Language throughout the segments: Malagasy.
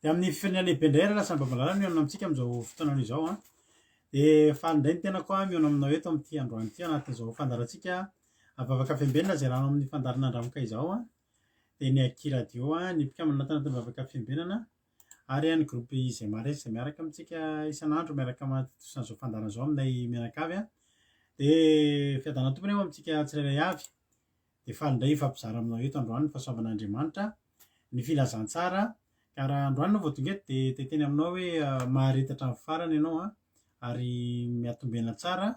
dia amin'ny fifaniana lehibe indray raha lasa mbamalala mihaona amintsika amin'izao fotoana izao a dia faly indray ny tena koa mihaona aminao eto amin'ity androany ity anatin'izao fandarantsika vavaka fiambenana izay rano amin'ny fandarana andramoka izao a dia ny Aki radio a ny mpikambana anatin'ny vavaka fiambenana ary ny groupe izay mare izay miaraka amintsika isan'andro miaraka manatosana izao fandarana izao aminay mianakavy a dia fiadana tompony eo amintsika tsirairay avy dia faly indray ifampizara aminao eto androany ny fahasoavan'Andriamanitra ny filazantsara ka raha androany no vao tonga eto dia teteny aminao hoe maharitatra amin'ny farany ianao a ary miatombena tsara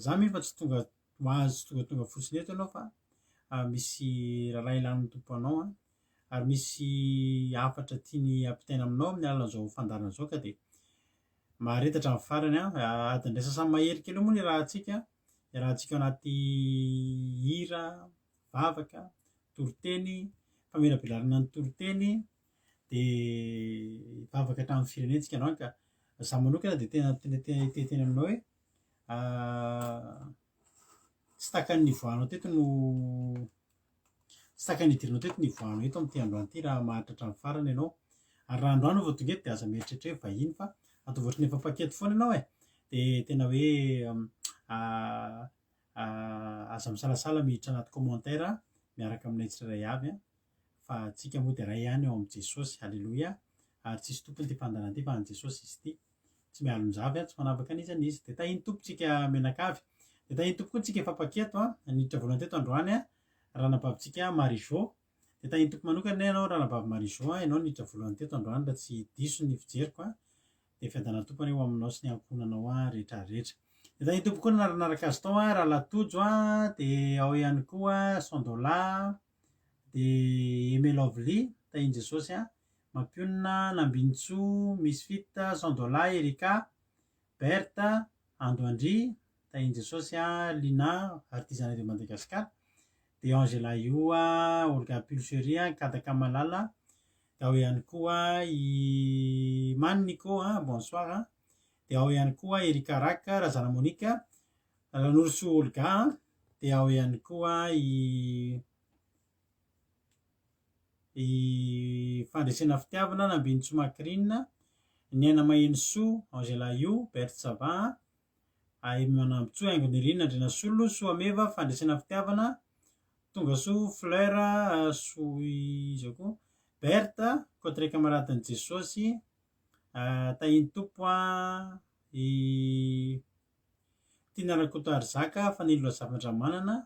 za mifa tsy tonga hoazy tonga fotsiny eto ianao fa misy raharaha ilan'ny tompo anao a ary misy hafatra tiany ampitaina aminao amin'ny alalan'izao fandarana izao ka dia maharitatra amin'ny farany a adiny ray sasany mahery kely eo moa ny rahantsika anaty hira vavaka toroteny famelabelarana ny toroteny dia vavaka hatramin'ny firenentsika androany ka za manokana dia tena teteny aminao hoe tsy takan'ny nivoahanao teto no tsy takan'ny idiranao teto ny voahanao eto amin'ity androany ity raha mahatratra amin'ny farany ianao ary raha androany no vao tonga eto dia aza mieritreritra hoe vahiny fa atao ohatry ny efa paketo foana ianao dia tena hoe aza misalasala miditra anaty commentaire miaraka aminay tsirairay avy fa tsika moa dia ray ihany eo amin'ny Jesosy halleloia ary tsisy tompony ty fandarana ty fa any Jesosy izy ty tsy mialon-javy tsy manavaka an'izany izy dia tahiny tompo tsika menakavy dia tahiny tompo koa tsika efa paketo niditra voalohany teto androany ranabavitsika Marizô dia tahiny tompo manokana ianao ranabavy Marizô ianao niditra voalohany teto androany raha tsy diso ny fijeriko dia fiadana tompony eo aminao sy ny ankonanao rehetra rehetra dia tahiny tompo koa naranaraka azy tao raha latojo dia ao ihany koa Sandola dia Emelovely tahiny Jesosy Mampionina Nambintso Misfit Sandola Erika Berta Andoandry tahiny Jesosy Lina artisanat de Madagascar dia Angela io Olga Pulseria Kadaka Malala dia ao ihany koa i Maniko bonsoir dia ao ihany koa Erika Raka Razana Monika Lanorso Olga dia ao ihany koa i fandresena fitiavana Nambintso Makrina Niana Mahenso Angela io Berthe Savin Manambotsoa Aingonirina Andrena Solo Soameva fandresena fitiavana Tongasoa Fleur izy koa Berthe Kotre Kamaradin'i Jesosy tahiny tompo i Tina Rakoto Arzaka Fanilo Zavandramanana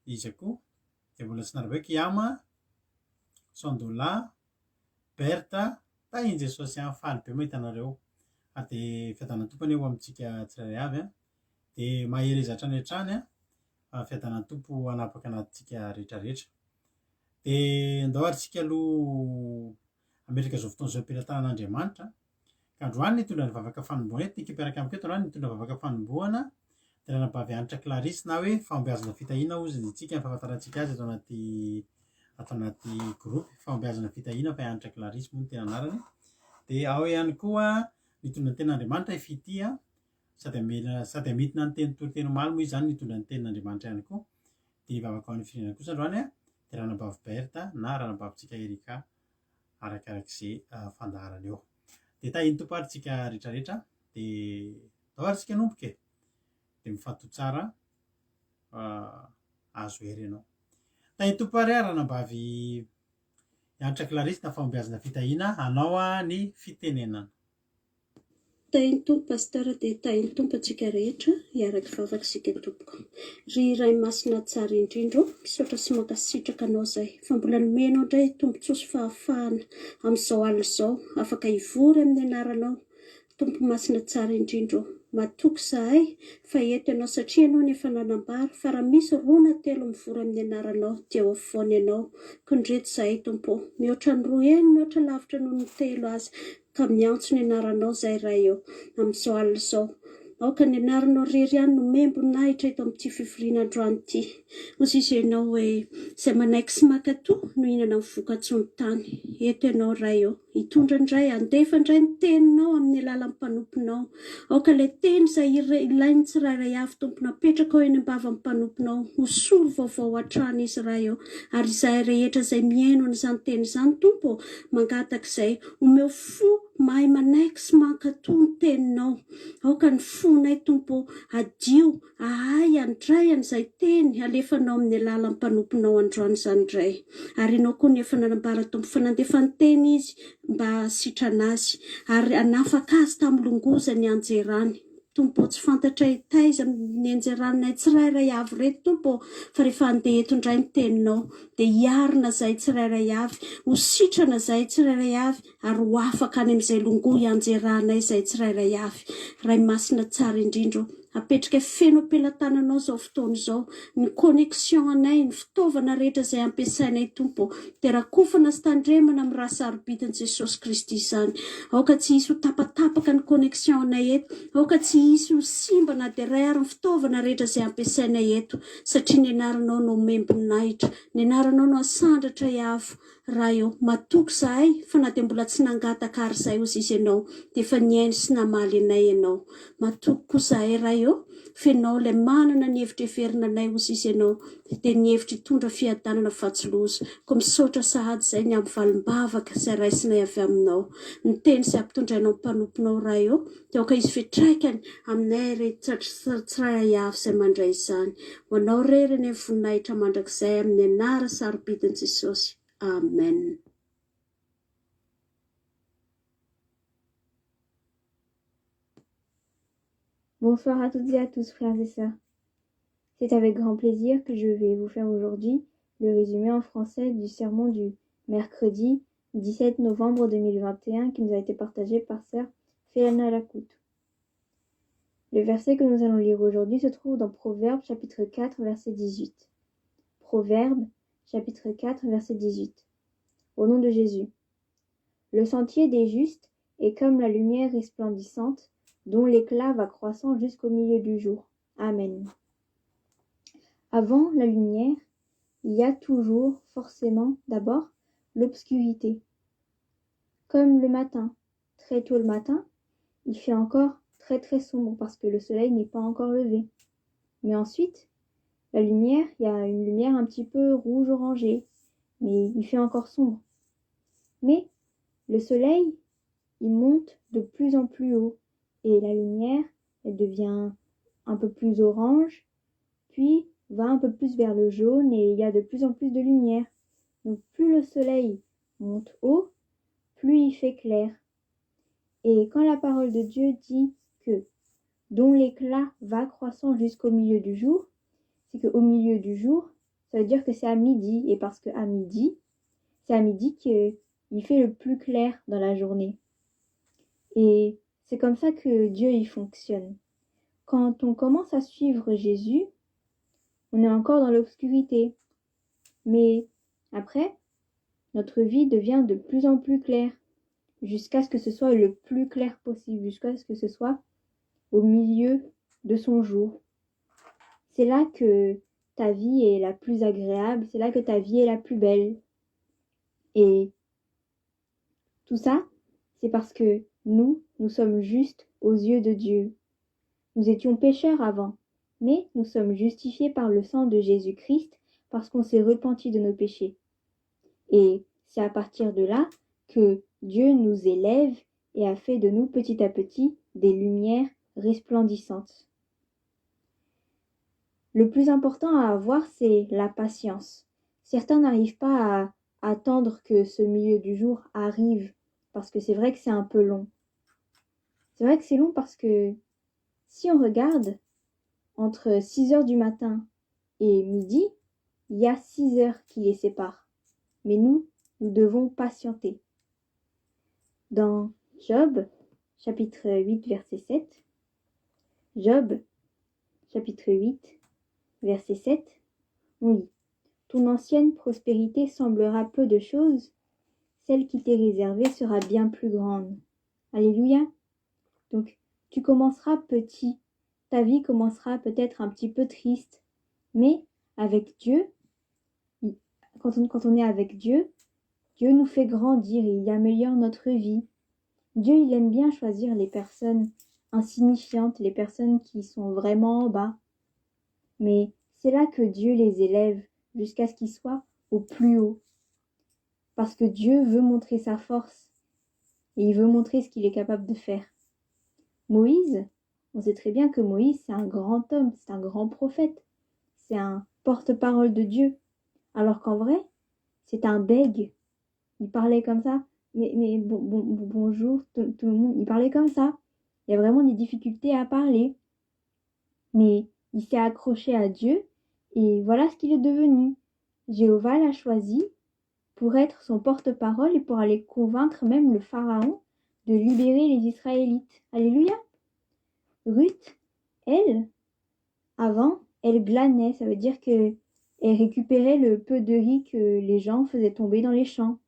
izy koa dia mbola tsy narabeko Yama Sandola Berta tahiny Jesosy faly be mahita anareo dia fiadana tompony eo amintsika tsirairay avy dia mahery zatra ny hatrany fiadana tompo hanapaka anatintsika rehetra rehetra dia andao ary tsika aloha ametraka izao fotoana izao am-pilatanan'Andriamanitra ka androany nitondra ny vavaka fanombohana eto nika mpiaraka amiko eto androany nitondra vavaka fanombohana dia ranabavy Anitra Clarisse na hoe fahombiazana fitahiana hozy ny tsika ny fahafantarantsika azy ato anaty groupe fahombiazana fitahiana fa Anitra Clarisse moa ny tena anarany dia ao ihany koa nitondra ny ten'Andriamanitra ifity sady amitina ny teny toroteny omaly moa izy zany nitondra ny tenin'Andriamanitra ihany koa dia ny vavaka ao amin'ny firenena kosa androany dia ranabavy Berta na ranabavitsika Erika arakarak'izay fandaharana eo dia tahiny tompo ary tsika rehetra rehetra dia atao ary tsika nomboka dia mifatoa tsara azo hery ianao tahiny tompo ary ranabavy Anitra Clarisse na fahombiazana fitahiana anao ny fitenenana tahiny tompo pasteur dia tahiny tompo atsika rehetra hiaraka vavaka sika tompoko ry ray masina tsara indrindro misaotra sy mankasitraka anao izay fa mbola nomenao indray tompontsosy fahafahana amin'izao alina izao afaka hivory amin'ny anaranao tompo masina tsara indrindro matoky izahay fa eto ianao satria ianao ny efa nanambara fa raha misy rona telo mivory amin'ny anaranao dia ho afovoany ianao kondreto izahay tompo mihoatra ny roa eny mihoatra lavitra noho ny telo azy ka miantso ny anaranao izay raha eo amin'izao alina izao aoka ny anaranao rery ihany no membonahitra eto amin'ity fivoriana androany ity. Ozy izy ianao hoe izay manaiky sy maka-to no hihinana ny voka-tsony tany. Eto ianao ray eo, hitondra indray, andefa indray ny teninao amin'ny alalan'ny mpanomponao. Aoka ilay teny izay ilainy tsirairay avy tompona apetraka ao eny am-bavan'ny mpanomponao, ho solo vaovao hatrany izy ray eo. Ary izay rehetra izay mihaino n'izany teny izany tompo, mangataka izay omeo fo mahay manaiky sy manka-to ny teninao. Aoka ny fonay tompo adio, ahay andray an'izay teny alefanao amin'ny alalan'ny mpanomponao androany izany indray. Ary ianao koa nefa nanambara tompo fa nandefa ny teny izy mba sitrana azy, ary anafaka azy tamin'ny longozany anjerany. Tompo tsy fantatra taiza ny anjeranay tsirairay avy reto tompo, fa rehefa andeha eto indray ny teninao dia hiarina izay tsirairay avy, ho sitrana izay tsirairay avy, ary ho afaka any amin'izay longo hianjeranay izay tsirairay avy. Ray masina tsara indrindra, apetraka feno am-pelatananao izao fotoana izao, ny connexion anay, ny fitaovana rehetra izay ampiasainay tompo, dia rakofana sy tandremana amin'ny raha sarobidin' Jesosy Kristy izany. Aoka tsy hisy ho tapatapaka ny connexion anay eto, aoka tsy hisy ho simba na dia ray ary ny fitaovana rehetra izay ampiasainay eto, satria ny anaranao no membonahitra, ny anaranao no asandratra iavo. Raha eo matoky zahay fa na dia mbola tsy nangataka ary izay ozy izy ianao, dia efa niaino sy namaly anay ianao. Matoky koa zahay raha eo, fenao ilay manana ny hevitra heverina anay ozy izy ianao, dia ny hevitra hitondra fiadanana fatsoloza. Koa misaotra sahady izay ny amin'ny valim-bavaka izay raisinay avy aminao. Ny teny izay ampitondrainao mpanomponao raha eo, dia aoka izy fitraikany aminay rehetra tsirairay avy izay mandray izany. Ho anao rery ny voninahitra mandrakizay amin'ny anara sarobidin' Jesosy. Amen. Bonsoir à toutes et à tous, frères et sœurs. C'est avec grand plaisir que je vais vous faire aujourd'hui le résumé en français du sermon du mercredi 17 novembre 2021 qui nous a été partagé par sœur Féana Lacoute. Le verset que nous allons lire aujourd'hui se trouve dans Proverbes chapitre 4 verset 18. Proverbes chapitre 4 verset 18. Au nom de Jésus. Le sentier des justes est comme la lumière resplendissante dont l'éclat va croissant jusqu'au milieu du jour. Amen. Avant la lumière, il y a toujours, forcément, d'abord, l'obscurité. Comme le matin, très tôt le matin, il fait encore très très sombre parce que le soleil n'est pas encore levé. Mais ensuite, la lumière, il y a une lumière un petit peu rouge-orangée, mais il fait encore sombre. Mais le soleil, il monte de plus en plus haut. Et la lumière, elle devient un peu plus orange, puis va un peu plus vers le jaune et il y a de plus en plus de lumière. Donc plus le soleil monte haut, plus il fait clair. Et quand la parole de Dieu dit que dont l'éclat va croissant jusqu'au milieu du jour, c'est qu'au milieu du jour, ça veut dire que c'est à midi. Et parce qu'à midi, c'est à midi qu'il fait le plus clair dans la journée. Et c'est comme ça que Dieu y fonctionne. Quand on commence à suivre Jésus, on est encore dans l'obscurité. Mais après, notre vie devient de plus en plus claire, jusqu'à ce que ce soit le plus clair possible, jusqu'à ce que ce soit au milieu de son jour. C'est là que ta vie est la plus agréable, c'est là que ta vie est la plus belle. Et tout ça, c'est parce que nous sommes justes aux yeux de Dieu. Nous étions pécheurs avant, mais nous sommes justifiés par le sang de Jésus-Christ parce qu'on s'est repenti de nos péchés. Et c'est à partir de là que Dieu nous élève et a fait de nous petit à petit des lumières resplendissantes. Le plus important à avoir, c'est la patience. Certains n'arrivent pas à attendre que ce milieu du jour arrive, parce que c'est vrai que c'est un peu long. C'est vrai que c'est long parce que si on regarde, entre 6 heures du matin et midi, il y a 6 heures qui les séparent. Mais nous devons patienter. Dans Job, chapitre 8, verset 7, Job, chapitre 8, verset 7, on lit « Ton ancienne prospérité semblera peu de choses, celle qui t'est réservée sera bien plus grande. » Alléluia. Donc, tu commenceras petit, ta vie commencera peut-être un petit peu triste. Mais avec Dieu, quand on est avec Dieu, Dieu nous fait grandir et il améliore notre vie. Dieu, il aime bien choisir les personnes insignifiantes, les personnes qui sont vraiment en bas. Mais c'est là que Dieu les élève jusqu'à ce qu'ils soient au plus haut. Parce que Dieu veut montrer sa force et il veut montrer ce qu'il est capable de faire. Moïse, on sait très bien que Moïse, c'est un grand homme, c'est un grand prophète, c'est un porte-parole de Dieu. Alors qu'en vrai, c'est un bègue. Il parlait comme ça. Mais bonjour tout le monde. Il parlait comme ça. Il y a vraiment des difficultés à parler. Mais il s'est accroché à Dieu et voilà ce qu'il est devenu. Jéhovah l'a choisi pour être son porte-parole et pour aller convaincre même le pharaon de libérer les Israélites. Alléluia. Ruth, elle, avant, elle glanait. Ça veut dire que elle récupérait le peu de riz que les gens faisaient tomber dans les champs.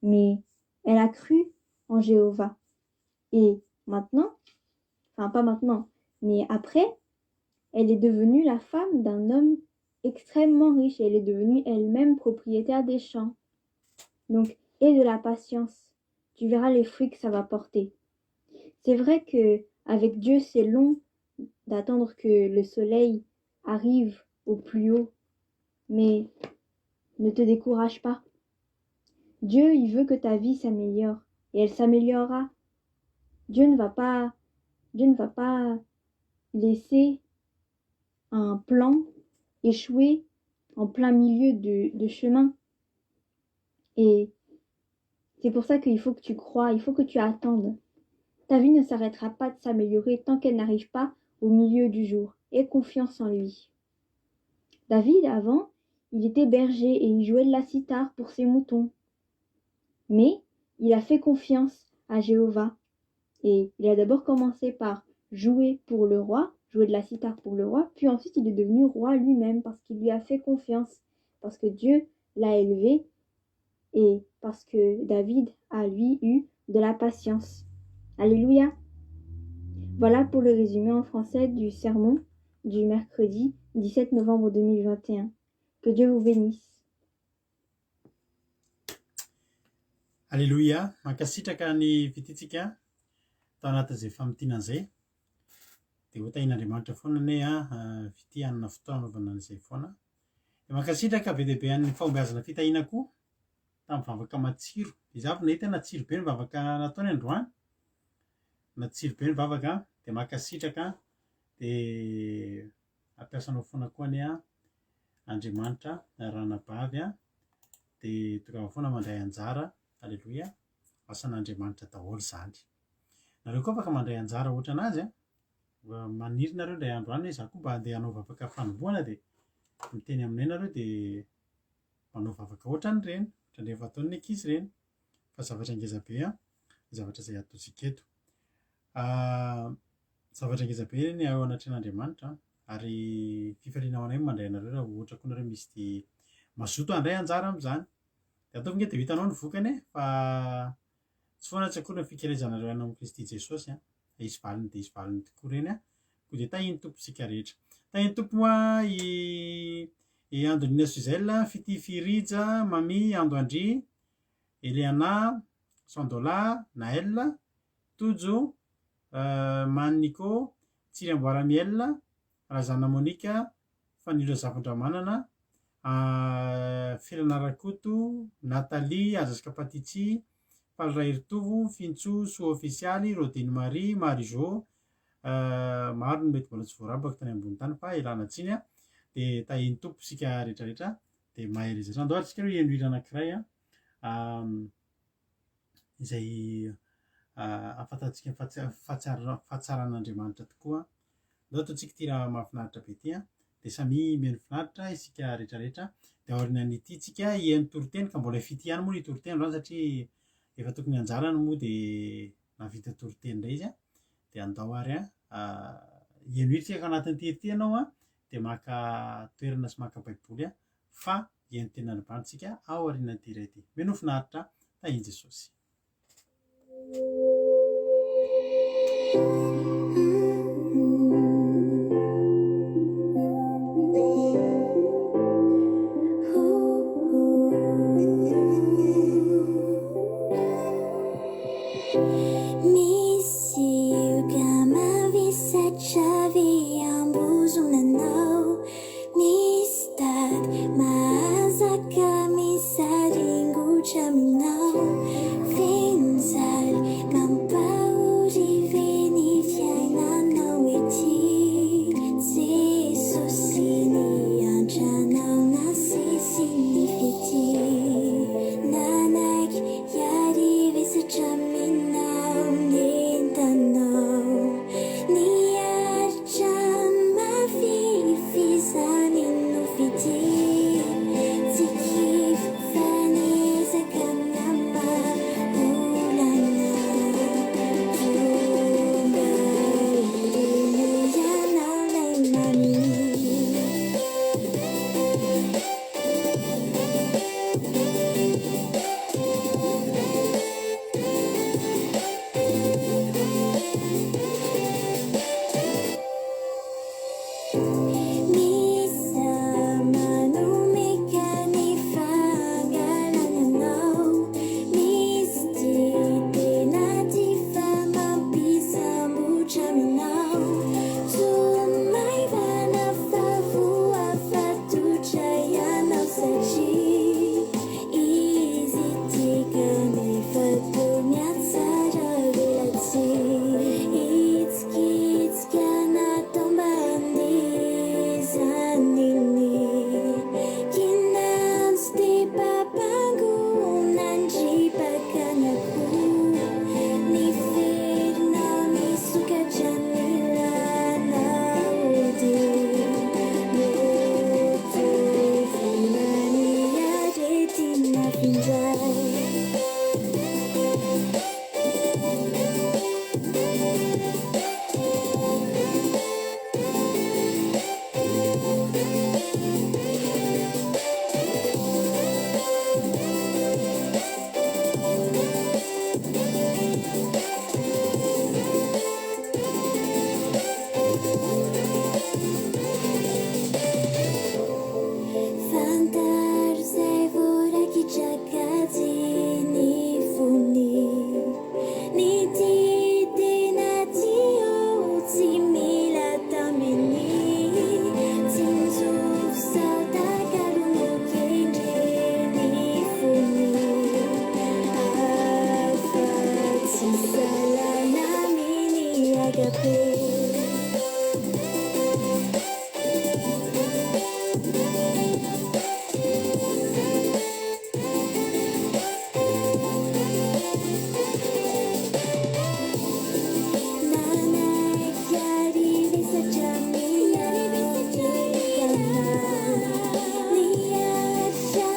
Mais elle a cru en Jéhovah. Et maintenant, enfin pas maintenant, mais après, elle est devenue la femme d'un homme extrêmement riche et elle est devenue elle-même propriétaire des champs. Donc, aie de la patience. Tu verras les fruits que ça va porter. C'est vrai que avec Dieu, c'est long d'attendre que le soleil arrive au plus haut, mais ne te décourage pas. Dieu, il veut que ta vie s'améliore et elle s'améliorera. Dieu ne va pas laisser un plan échouer en plein milieu de chemin. Et c'est pour ça qu'il faut que tu crois, il faut que tu attendes. Ta vie ne s'arrêtera pas de s'améliorer tant qu'elle n'arrive pas au milieu du jour. Aie confiance en lui. David, avant, il était berger et il jouait de la cithare pour ses moutons. Mais il a fait confiance à Jéhovah. Et il a d'abord commencé par jouer pour le roi, jouer de la cithare pour le roi, puis ensuite il est devenu roi lui-même parce qu'il lui a fait confiance, parce que Dieu l'a élevé et parce que David a lui eu de la patience. Alléluia. Voilà pour le résumé en français du sermon du mercredi 17 novembre 2021. Que Dieu vous bénisse. Alléluia, mankasitraka ny fititsika tao anatin'izay famitiana izay dia hotain'Andriamanitra foana ane fitianana fotoanaovana an'izay foana. Dia mankasitraka be dia be an'ny fahombiazana fitahiana koa tamin'ny vavaka matsiro. Dia izaho avy nahita natsiro be ny vavaka nataony androany, natsiro be ny vavaka dia mankasitraka dia ampiasanao foana koa ane Andriamanitra ranabavy dia tokava foana mandray anjara. Alléluia, asan'Andriamanitra daholo izany. Nareo koa afaka mandray anjara ohatra anazy maniry nareo indray andro any hoe izaho koa mba handeha hanao vavaka fanomboana dia miteny aminay nareo dia manao vavaka ohatra an'ireny, ohatra ny efa ataon'ny ankizy ireny. Fa zavatra ngeza be zavatra izay ataontsika eto. Zavatra ngeza be ireny ao anatrehan'Andriamanitra ary fifaliana ho anay mandray anareo raha ohatra koa nareo misy dia mazoto handray anjara amin'izany. Dia ataovy dia vitanao ny vokany fa tsy foana tsy akory ny fikerezanareo anao Kristy Jesosy izy valiny dia izy valiny tokoa ireny koa dia tahiny tompontsika rehetra. Tahiny tompo i Andoniana Suzelle, Fity Firija, Mami Andoandry, Eliana, Sandola, Naël, Tojo, Maniko, Tsiramboaramiel, Razana Monika, Fanilo Zavandramanana, Filana Rakoto, Nathalie, Azaska Patitsy, Palray Ritovo, Fintso, Soa Ofisialy, Rodine Marie, Marijo, maro ny mety mbola tsy voarabaka tany ambony tany fa ilana tsiny dia tahiny tompo sika rehetrarehetra dia mahay rezatra. Andao atsika hoe heno hira anankiray izay ahafantarantsika fahatsaran'Andriamanitra tokoa. Andao ataontsika ity raha mahafinaritra be ity dia samy meno finaritra isika rehetrarehetra. Dia aorian'ity tsika hihaino toroteny ka mbola fitiany moa ny toroteny androany satria efa tokony anjarany moa dia navita toroteny indray izy dia andao ary hihaino hira tsika anatin'ity hira ity ianao dia maka toerana sy maka baiboly fa hihaino tenin'Andriamanitra tsika ao aorian'ity hira ity. Meno finaritra, tahiny Jesosy. Misy gamavisatravy ambozonanao misy tady mahazaka misaringotra aminao finjaly mampahorive ny fiainanao ety Jesosy ny antranao na sisy ny fety nanaky iarive satraminao nentanao niaritra mafifizany no fety tsy kify fanezaka nama olana tonga ireny ianao lay maminy Misa manomeka ny fangalananao misy tena ty famampisambotra aminao somaivana favoafatotra ianao satria izy tika nefa toa miatsara velatsy itsikitsika natao mbandizaniny kinanjo ty papango nandripakanyako ny ferinao misokatra ny lanao edy motovinany arety nafinjay Fantaro zay vorakitrakaty ny fony ny tidina tio tsy mila taminy tsinjovy sao takalomokendre ny fony afa-tsy salana miny agape nanaky arive satramina tekana niaritra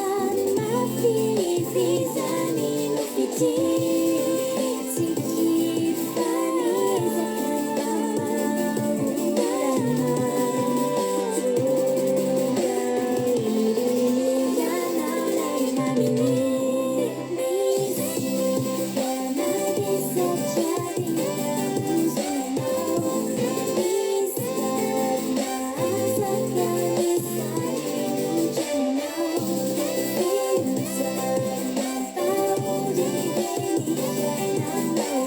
mafifizany no fety tsy kifanezaka namaolana tonga ireny ianao lay maminy misy gamavisatravy ambozonanao misy tady mahazaka misaringotra aminao finjaly mampahorive ny fiainanao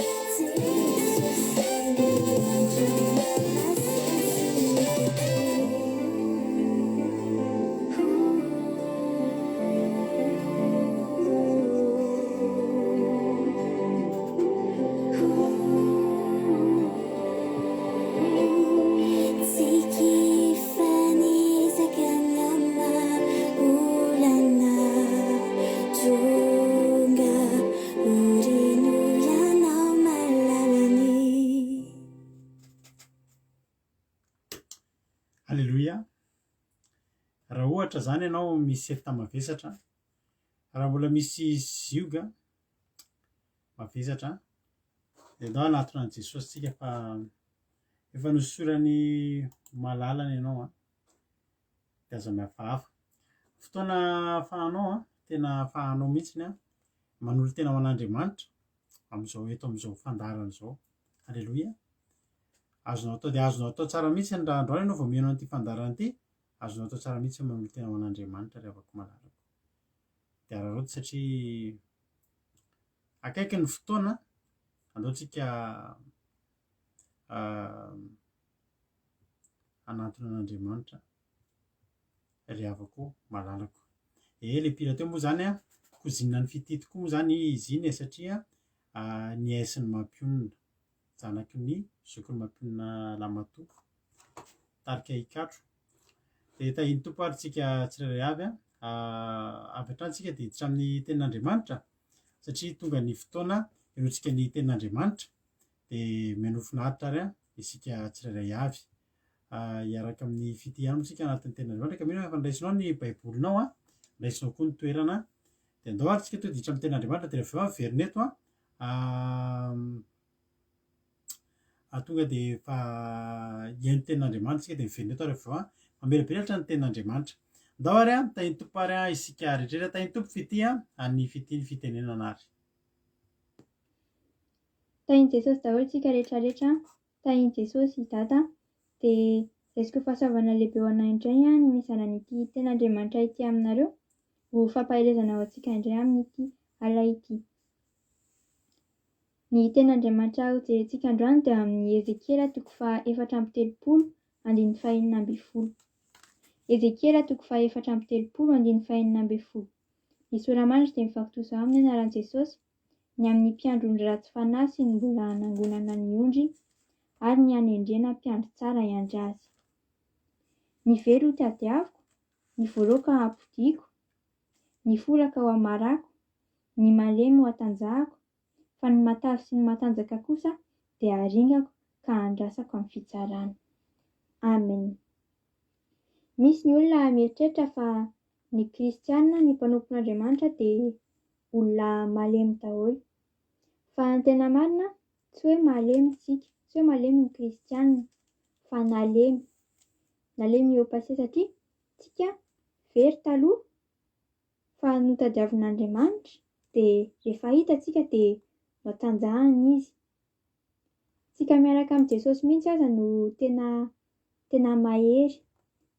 ety Jesosy ny antranao na sisy ny tsy kifanezaka nama olana tonga oreno ianao malalany Alleluia. Raha ohatra zany ianao misy efta mavesatra, raha mbola misy zioga mavesatra dia andao anatona an' Jesosy tsika fa efa nosorany malalana ianao dia aza mihafahafa fotoana ahafahanao tena ahafahanao mihitsiny manolo tena ho an'Andriamanitra amin'izao eto amin'izao fandarana izao. Alleluia. Azonao atao dia azonao atao tsara mihitsy raha androany ianao vao miheno an'ity fandarana ity azonao atao tsara mihitsy manolo tena ho an'Andriamanitra rehefa afaka malalaka dia raha roty satria akaiky ny fotoana andaontsika anatona an'Andriamanitra ry havako malalako. Le pila teo moa zany a kozinina ny fitity koa moa zany izy iny satria niaisiny mampionona zanaky ny zokiny mampionona lamatoa tarika hikatro. De tahiny tompo ary tsika tsirairay avy avy hatrany tsika de hiditra amin'ny tenin'Andriamanitra satria tonga ny fotoana irotsika ny tenin'Andriamanitra de meno finaritra ary isika tsirairay avy hiaraka amin'ny fitihana moa tsika anatin'ny tenin'Andriamanitra ka mino efa ndraisinao ny baibolinao ndraisinao koa ny toerana de andao ary tsika to hiditra amin'ny tenin'Andriamanitra de rehefa very eto tonga de fa hiaino tenin'Andriamanitra tsika de miverina eto rehefa mamelabelatra ny tenin'Andriamanitra. Andao ary tahiny tompo ary isika rehetrarehetra tahiny tompo fity any fity ny fitenenana ary. Tahiny Jesosy daholo tsika rehetrarehetra, tahiny Jesosy Dada, de resiko fahasoavana lehibe ho anahy indray ny misy an'ity tenin'Andriamanitra ity aminareo, ho fampahelezana ho antsika indray amin'ity alina ity. Ny tenin'Andriamanitra ho jerentsika androany dia amin'ny Ezekiela 4:4-5. Ezekiela 4:4-5. Ny soramandry dia mivaky toy izao amin'ny anaran'i Jesosy: ny amin'ny mpiandro ny ratsy fanahy sy ny mbola hanangonana ny ondry, ary ny hanendrena mpiandro tsara hiandry azy. Ny very ho tadiaviko, ny voaroka ampodiako, ny foraka ho amarako, ny malemy ho atanjahako, fa ny matavy sy ny matanjaka kosa dia aringako ka andrasako amin'ny fitsarana. Amen. Misy ny olona mieritreritra fa ny kristianina, ny mpanompon'Andriamanitra dia olona malemy daholo. Fa ny tena marina, tsy hoe malemy isika, tsy hoe malemy ny kristianina, fa nalemy eo passé satria tsika very taloha fa notadiavin'Andriamanitra dia rehefa hita tsika dia notanjahana izy. Tsika miaraka amin'ny Jesosy mihitsy aza no tena mahery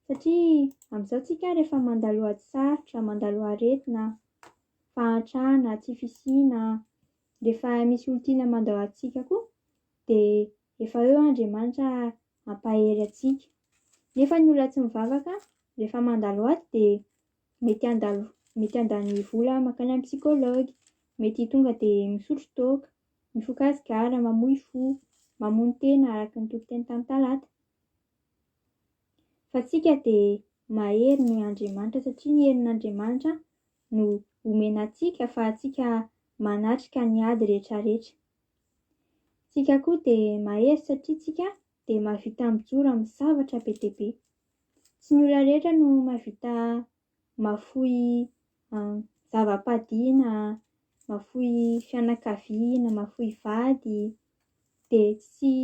satria amin'izao tsika rehefa mandalo sarotra, mandalo aretina, fahantrana, tsy fisiana, rehefa misy olon-tiana mandao antsika koa dia efa eo Andriamanitra hampahery antsika. Nefa ny olona tsy mivavaka rehefa mandalo aty dia mety handany vola makany amin'ny psikôlôgy, mety tonga dia misotro toaka, mifoka sigara, mamoy fo, mamono tena araka ny tompon-teny tamin'ny talata. Fa tsika dia mahery ny Andriamanitra satria ny herin'Andriamanitra no omena antsika fa tsika manatrika ny ady rehetrarehetra. Tsika koa dia mahery satria tsika dia mahavita mijoro amin'ny zavatra be dia be. Tsy ny olona rehetra no mahavita mahafoy zava-padina, mahafoy fianakaviana, mahafoy vady, dia tsy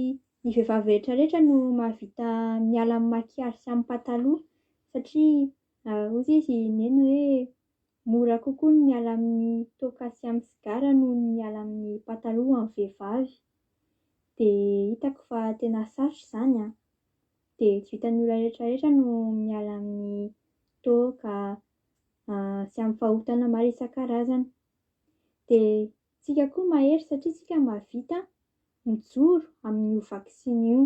ny vehivavy rehetrarehetra no mahavita miala amin'ny makiazy sy amin'ny pataloha satria ozy izy neny hoe mora kokoa ny miala amin'ny toaka sy amin'ny sigara noho ny miala amin'ny pataloha amin'ny vehivavy. Dia hitako fa tena sarotra izany dia tsy vitan'ny olona rehetrarehetra no miala amin'ny toaka sy amin'ny fahotana maro isan-karazany. Dia tsika koa mahery satria tsika mahavita mijoro amin'io vaksiny io.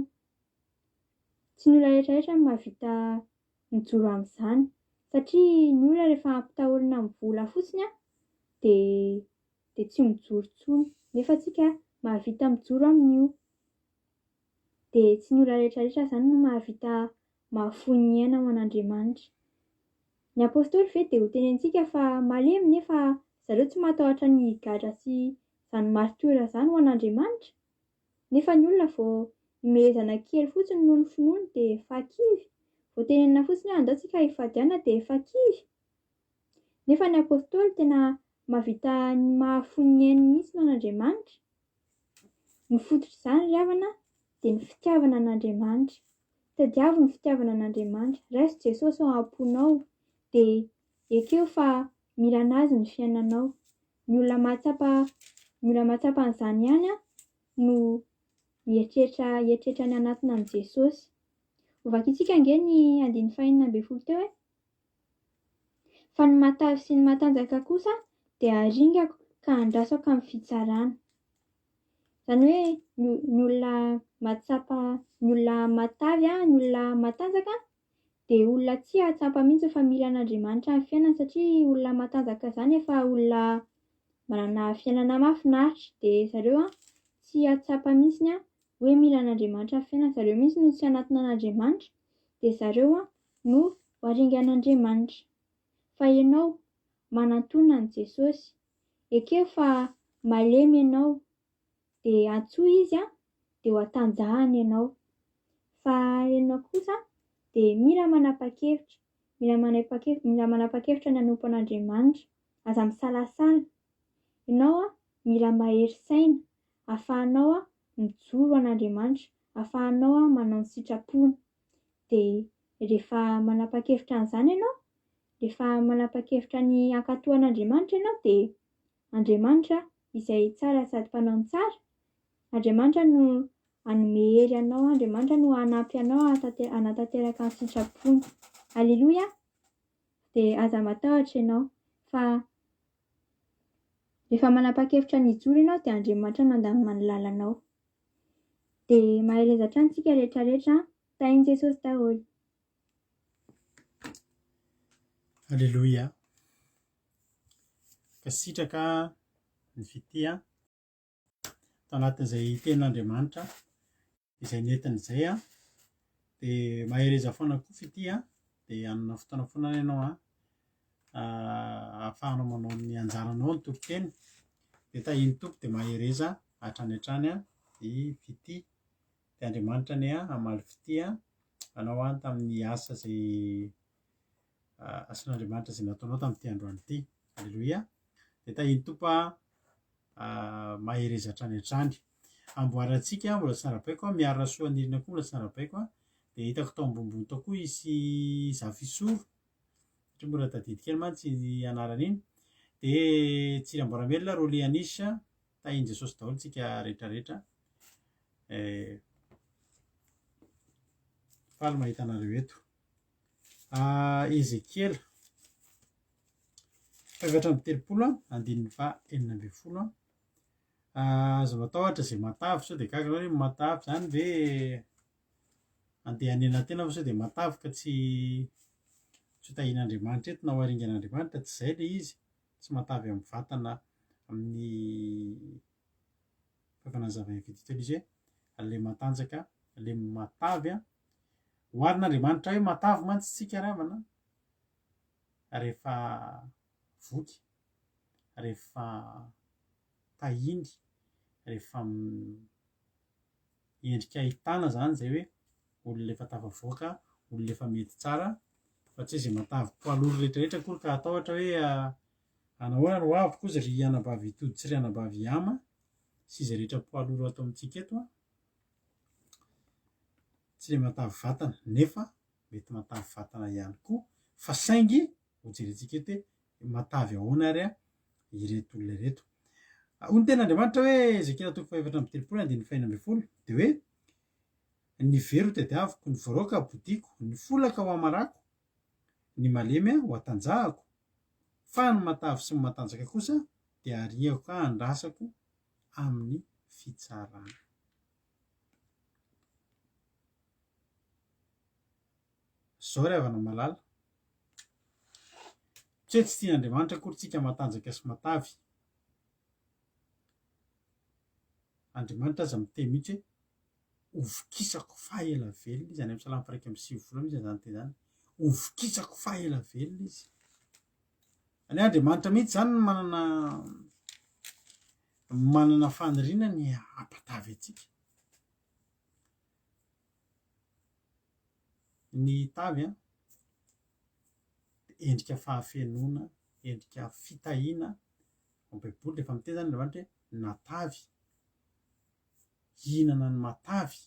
Tsy ny olona rehetrarehetra no mahavita mijoro amin'izany satria ny olona rehefa ampitahorina amin'ny vola fotsiny dia tsy mijoro intsony, nefa tsika mahavita mijoro amin'io. Dia tsy ny olona rehetrarehetra izany no mahavita mahafoy ny aina ho an'Andriamanitra. Ny apôstôly ve dia ho tenentsika fa malemy nefa zareo tsy matahotra ny gadra sy izany martora izany ho an'Andriamanitra. Nefa ny olona vao himehezana kely fotsiny noho ny finoany dia efa kivy, vao tenenina fotsiny hoe andao tsika hifadiana dia efa kivy. Nefa ny apôstôly tena mahavita mahafoy ny ainy mihitsy ho an'Andriamanitra. Ny fototr'izany ry havana dia ny fitiavana an'Andriamanitra. Tadiavo ny fitiavana an'Andriamanitra, raiso Jesosy ao am-ponao dia ekeo fa mila anazy ny fiainanao. Ny olona mahatsapa an'izany ihany no hieritreritra ny anatiny amin'i Jesosy. Hovakintsika ange ny 5:12 teo fa ny matavy sy ny matanjaka kosa dia aringako ka andrasako amin'ny fitsarana. Zany hoe ny olona matsapa, ny olona matavy, ny olona matanjaka dia olona tsy ahatsapa mihitsy fa mila an'Andriamanitra amin'ny fiainana satria olona matanjaka zany efa olona manana fiainana mahafinaritra dia zareo tsy ahatsapa mihitsy hoe mila an'Andriamanitra amin'ny fiainana. Zareo mihitsy no tsy anatona an'Andriamanitra dia zareo no hoaringan'Andriamanitra. Fa ianao manantonina an'i Jesosy, ekeo fa malemy ianao dia antsoa izy dia ho atanjahany ianao. Fa ianao kosa dia mila manapa-kevitra, mila manapa-kevitra ny hanompo an'Andriamanitra, aza misalasala. Ianao mila mahery saina ahafahanao mijoro an'Andriamanitra, ahafahanao manao ny sitrapony. Dia rehefa manapa-kevitra an'izany ianao, rehefa manapa-kevitra ny ankatoan'Andriamanitra ianao dia Andriamanitra izay tsara sady mpanao ny tsara, Andriamanitra no hanome hery anao, Andriamanitra no hanampy anao hanatanteraka ny sitrapony. Alleloia! Dia aza matahotra ianao fa rehefa manapa-kevitra ny hijoro ianao dia Andriamanitra no handamina ny lalanao. Dia mahay reza hatrany isika rehetrarehetra tahin'i Jesosy daholo. Alleloia. Ka sitraka ny fity tao anatin'izay tenin'Andriamanitra izay nentina izay dia mahay reza foana koa fity dia hanana fotoana foana ianao ahafahanao manao ny anjaranao ny tompon-teny dia tahiny tompo dia mahay reza hatrany hatrany ny fity dia Andriamanitra ny hamaly fity anao tamin'ny asa izay asan'Andriamanitra izay nataonao tamin'ity androany ity. Alleloia. Dia tahiny tompo mahay reza hatrany hatrany. Amboarantsika mbola tsy narabaiko miarina soa anirina koa mbola tsy narabaiko dia hitako tao ambonimbony tao koa isy zafisoro satria mbola tadidika kely mantsy anarana iny dia Tsiramboramelona Rolianisa tahin'i Jesosy daholo tsika rehetrarehetra. Faly mahita anareo eto. Ezekiela 7:30-9:20. Aza matahotra izay matavy sao dia gaga hoe matavy zany ve andeha hanena tena fa sao dia matavy ka tsy tahin'Andriamanitra eto na ho haringan'Andriamanitra, tsy izay ilay izy, tsy matavy amin'ny vatana amin'ny fahafanazavana fity teo izy hoe ilay matanjaka, ilay matavy hoarin'Andriamanitra hoe matavy mantsy tsika ravana rehefa voky, rehefa tahiny, rehefa endrika ahitana zany izay hoe olona efa tafavoaka, olona efa mety tsara fa tsy izay matavy poaloro rehetrarehetra koa ka atahotra hoe anahoana no avy koa ry anabavy tody tsy ry anabavy ama sy izay rehetra poaloro atao amintsika eto tsy ilay matavy vatana nefa mety matavy vatana ihany koa fa saingy ho jerentsika eto hoe matavy ahoana ary ireto olona ireto. Hoy ny ten'Andriamanitra hoe Ezekiela 7:30-9:20 dia hoe ny vero tadiaviko, ny varoaka bodiko, ny folaka ho amarako, ny malemy ho atanjahako, fa ny matavy sy ny matanjaka kosa dia ariako ka andrasako amin'ny fitsarana. Zao ry havana malala, tsy hoe tsy tian'Andriamanitra akory tsika matanjaka sy matavy. Andriamanitra aza miteny mihitsy hoe hovokisako fahaela velona izy, any amin'ny Salamo 1:9 mihitsy zany teny zany, hovokisako fahaela velona izy. Any Andriamanitra mihitsy zany manana faniriana ny hampatavy antsika. Ny tavy endrika fahafenoana, endrika fitahiana. Ao Baiboly rehefa miteny zany Andriamanitra hoe natavy, hihinana ny matavy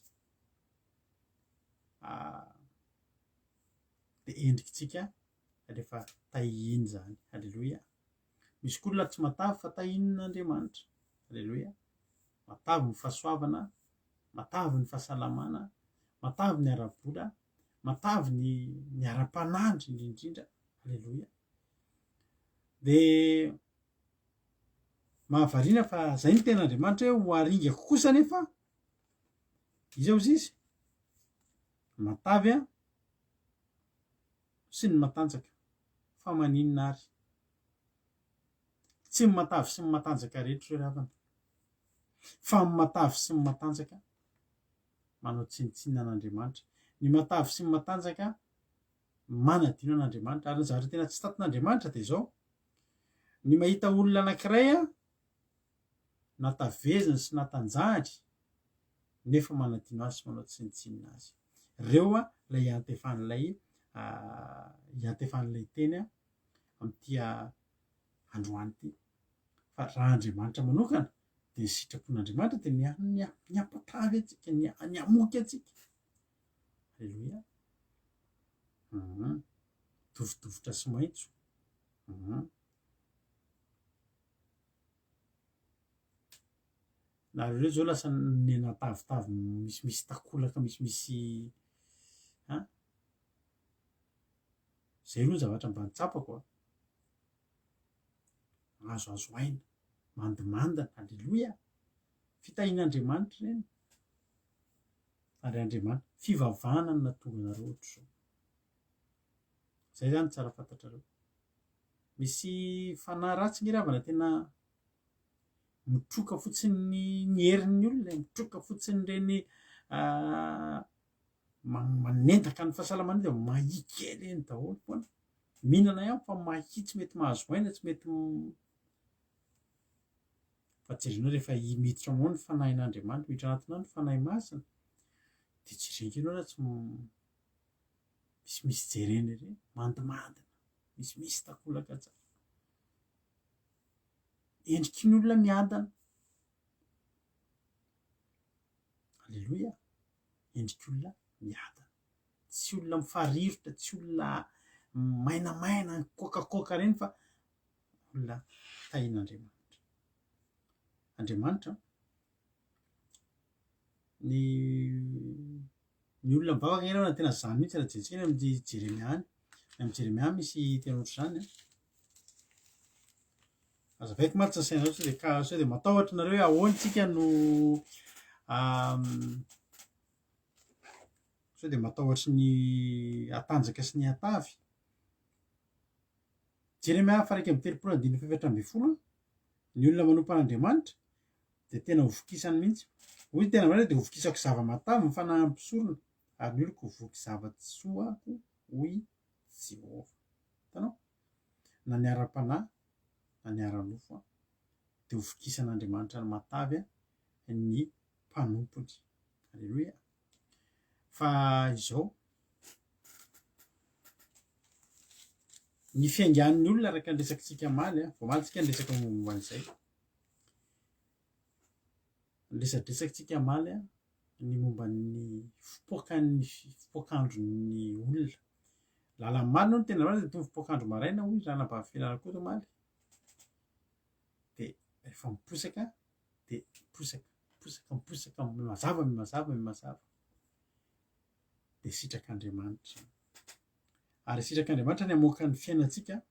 dia endrikintsika rehefa tahiny zany. Alleloia. Misy koa olona tsy matavy fa tahinin'Andriamanitra. Alleloia. Matavy ny fahasoavana, matavy ny fahasalamana, matavy ny ara-bola, matavy ny ara-panandry indrindra. Alleloia. Dia mahavariana fa zay ny ten'Andriamanitra hoe ho aringako kosa nefa izao izy matavy a sy ny matanjaka fa maninona ary tsy ny matavy sy ny matanjaka rehetra ireo havana fa ny matavy sy ny matanjaka manao tsinitsinina an'Andriamanitra. Ny matavy sy ny matanjaka manadino an'Andriamanitra ary ny zavatra tena tsy tatin'Andriamanitra dia izao ny mahita olona anankiray a natavezina sy natanjahatra nefa manadino azy sy manao tsinitsinina azy. Ireo a ilay iantefan'ilay teny a amin'ity androany ity. Fa raha Andriamanitra manokana dia ny sitrapon'Andriamanitra dia ny ampatavy atsika, ny amoky atsika. Aleloia. Tovitovitra sy maitso. Na ireo zao lasa ny natavitavy misimisy takolaka misimisy zay aloha zavatra mba nitsapako azo aina mandimandana. Aleloia. Fitahin'Andriamanitra ireny ary Andriamanitra fivavahana no natonga anareo ohatr'izao. Zay zany tsara fantatrareo. Misy fanahy ratsy ny ravana tena mitroka fotsiny ny herin'ny olona, mitroka fotsiny ireny manentaka ny fahasalamana dia mahitsy ireny daholo foana. Mihinana ihany fa mahitsy tsy mety mahazo aina, tsy mety fa jerena rehefa miditra ao ny fanahin'Andriamanitra, miditra anatinao ny fanahy masina dia jerena ianao na tsy misimisy jerena ireny mandimandina misimisy takolaka tsara. Endriky ny olona miadana. Aleloia. Endriky olona miadana, tsy olona mifarirotra, tsy olona mainamaina kôkakôka reny fa olona tahin'Andriamanitra. Andriamanitra ny olona mivavaka ireo tena zany mihitsy raha jeretsika amin'ny Jeremia any. Amin'ny Jeremia misy tena ohatr'izany azavaiko maritra sainareo sao dia matahotra nareo hoe ahoana tsika no sao dia matahotra ny atanjaka sy ny atavy. Jeremia faraika amin'ny telopolo andiny efatra amby folo ny olona manompo an'Andriamanitra dia tena hovokisany mihitsy. Hoy tena marina dia hovokisako zava-matavy ny fanahy ampisorona ary ny oloko voky zava-tsoako hoy Jehova. Hitanao na ny ara-panahy na ny ara-nofo dia hovokisan'Andriamanitra ny matavy ny mpanompony. Aleloia. Fa izao ny fiangan'ny olona araka ny resakitsika maly vao maly tsika ny resaka momba an'izay. Ny resadresakitsika maly ny momba ny fipoakandron'ny olona. Lalan'ny maly no tena marina dia toy ny fipoakandro maraina hoy raha nabavy fianarako eto maly. Dia rehefa miposaka dia miposaka mazava dia sitrak'Andriamanitra. Ary sitrak'Andriamanitra ny hamoaka ny fiainantsika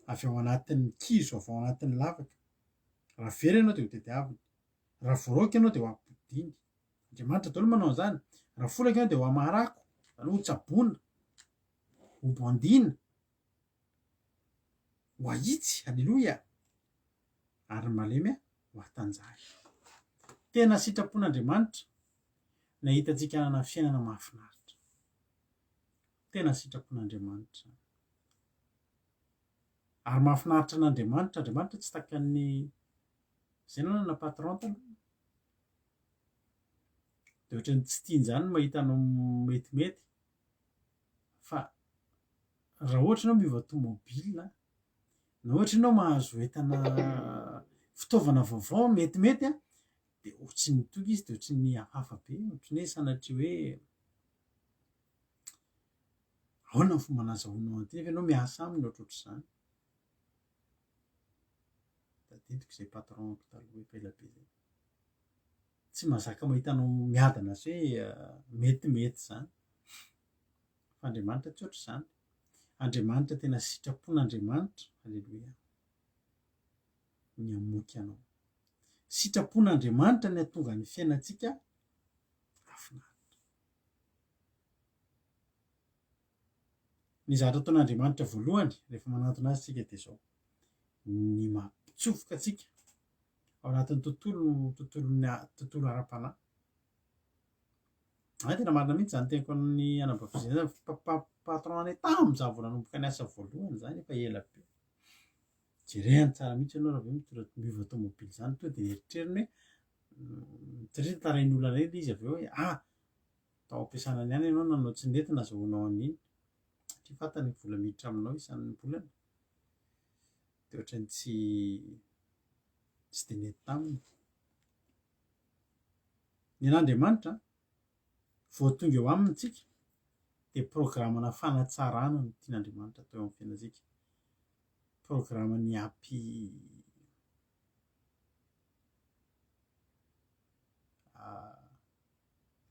avy ao anatin'ny kizo, avy ao anatin'ny lavaka. Raha very ianao dia ho tadiavina, raha voaraoka ianao dia ho ampidiny. Andriamanitra daholo manao an'izany. Raha folaka ianao dia ho amarako, aloha ho tsaboina, ho bandina, ho ahitsy. Aleloia. Ary malemy ho atanjahy. Tena sitrapon'Andriamanitra nahita antsika hanana fiainana mahafinaritra. Tena sitrapon'Andriamanitra. Ary mahafinaritra an'Andriamanitra, Andriamanitra tsy taka ny izay nanao na patron taloha. Dia ohatran'ny tsy tian'izany mahita anao metimety. Fa raha ohatra ianao miova tômôbilina na ohatra ianao mahazo entana fitaovana vaovao metimety dia ohatry ny tonga izy dia ohatry ny hafahafa be. Ohatry ny hoe sanatria hoe ahoana ny fomba nahazoanao an'ity nefa ianao miasa aminy ohatrohatr'izany. Tadidiko izay patronko taloha epelabe izay. Tsy mahazaka mahita anao miadana sy hoe metimety izany. Fa Andriamanitra tsy ohatr'izany. Andriamanitra tena sitrapon'Andriamanitra. Aleloia. ny amoky anao. Sitrapon'Andriamanitra ny atonga ny fiainantsika afinaritra. Ny zavatra ataon'Andriamanitra voalohany rehefa manantona azy tsika dia zao: ny mampitsofoka atsika ao anatin'ny tontolo ara-panahy. Tena marina mihitsy zany teniko amin'ny anabavizena patron-nay tamin'izaho vao nanomboka ny asa voalohany zany efa ela be. Jereny tsara mihitsy ianao raha ve miova tômôbily zany, to dia eritreriny hoe satria tarain'ny olona reny izy avy eo hoe tao am-piasana ihany ianao nanao tsy nety nazahoanao an'iny, satria fantany vola miditra aminao isan'ny volana dia ohatrany tsy dia nety taminy. Ny an'Andriamanitra vao tonga eo amintsika dia programana fanatsarana no tian'Andriamanitra atao eo amin'ny fiainantsika. Programany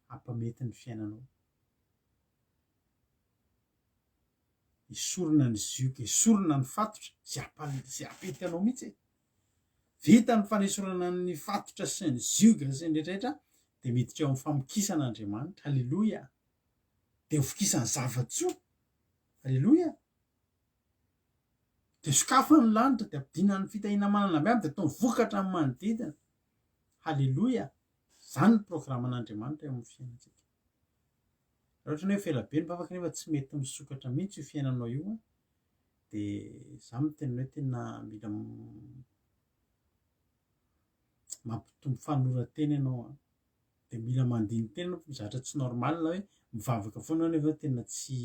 hampamety ny fiainanao. Esorina ny zioka, esorina ny fatotra zay apety anao mihitsy e. Vita ny fanesorana ny fatotra sy ny zioka sy ny rehetrarehetra dia miditra eo amin'ny famokisan'Andriamanitra. Halleloia! Dia ho fokisany zava-tsoa. Halleloia! Dia sokafany ny lanitra dia ampidinany fitahiana manana be aminy dia ataony vokatra amin'ny manodidina. Halleloia! Zany ny programan'Andriamanitra eo amin'ny fiainantsika. Raha ohatra hoe fela be ny vavaka nefa tsy mety misokatra mihitsy io fiainanao io dia izaho miteny hoe tena mila mampitombo fanoran-tena ianao dia mila mandiny tena ianao. Mizatra tsy normal hoe mivavaka foana nefa tena tsisy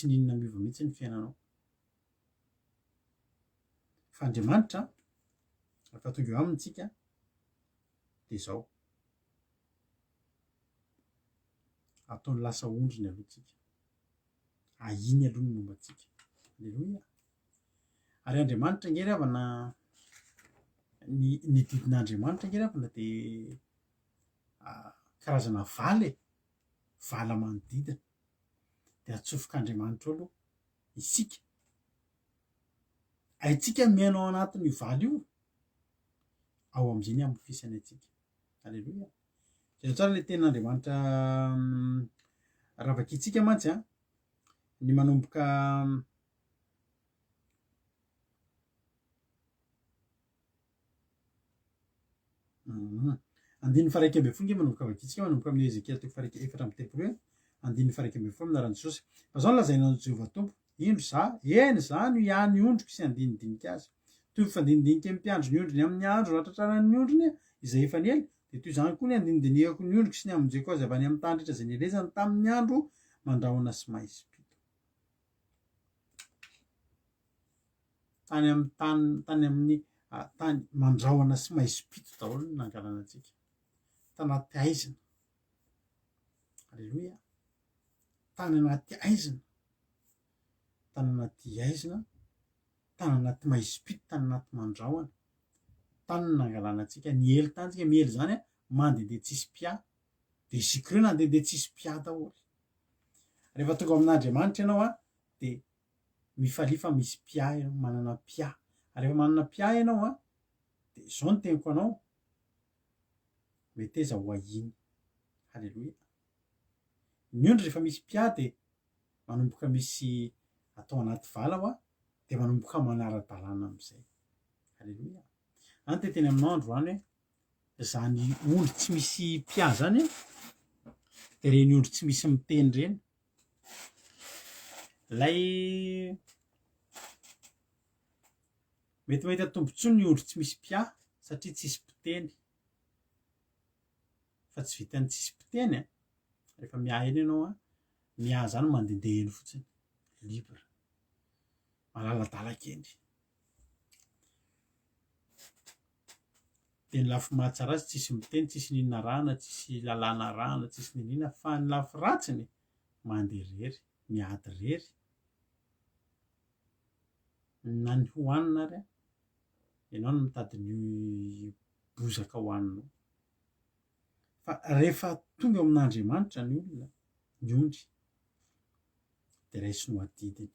ninona miova mihitsy ny fiainanao. Fa Andriamanitra rehefa tonga eo amintsika dia izao: ataony lasa ondriny alohantsika, ahiny aloha ny mombantsika. Halleloia! Ary Andriamanitra nge ravana ny didin'Andriamanitra nge ravana dia karazana vala manodidina dia atsofok'Andriamanitra eo aloha isika. Haitsika miaina ao anatin'io vala io, ao amin'izay ny amokisany atsika. Halleloia! Zay tsara ilay tenin'Andriamanitra ravakitsika mantsy ny manomboka andininy faraika ambin'ny folo nge manomboka vakitsika manomboka amin'ny Ezekiel toko efatra amby telopolo hoe andininy faraika ambin'ny folo minaran'i Jesosy. Fa zao no lazaina an'i Jehovah Tompo: indro za, eny za no ihany ondriko sy andinidinika azy. Toy fandinidinika mpiandro ny ondriny amin'ny andro ratratraran'ny ny ondriny izay efa nela, dia toy izany koa ny andinidinihako ny ondriko sy ny amonjeko azy avy any amin'ny tany rehetra izay nielezany tamin'ny andro mandrahona sy mahispito. Tany mandrahona sy mahispito daholo ny nangalana antsika tanaty aizina. Halleloia! Tany anaty aizina, tany anaty aizina, tany anaty mahispito, tany anaty mandrahona, tany nangalana antsika. Ny ely tantsika, miely zany mandehandeha tsisy pia, dia zikreo nandehandeha tsisy pia daholo. Rehefa tonga amin'Andriamanitra ianao dia mifalifa misy pia ianao, manana pia. Ary rehefa manana pia ianao dia izao no teniko anao: mety aiza ho ahiny. Halleloia! Ny ondry rehefa misy pia dia manomboka misy atao anaty vala dia manomboka manara-dalàna amin'izay. Halleloia! Any teteny aminao androany hoe zany ondry tsy misy pia zany dia reny ondry tsy misy miteny reny. Ilay mety mahita tombontsoa ny ondry tsy misy pia satria tsisy mpiteny. Fa tsy vitany tsisy mpiteny rehefa miahy eny ianao miahy zany mandehandeha eny fotsiny, libre, malaladalaka eny. Dia ny lafy mahatsara azy tsisy miteny, tsisy ninona rana, tsisy lalàna rana, tsisy ninona, fa ny lafy ratsiny mandeha irery, miady irery. Na ny hohanina ary ianao no mitady ny bozaka hohaninao. Fa rehefa tonga amin'Andriamanitra ny olona, ny ondry, dia raisiny ho adidiny.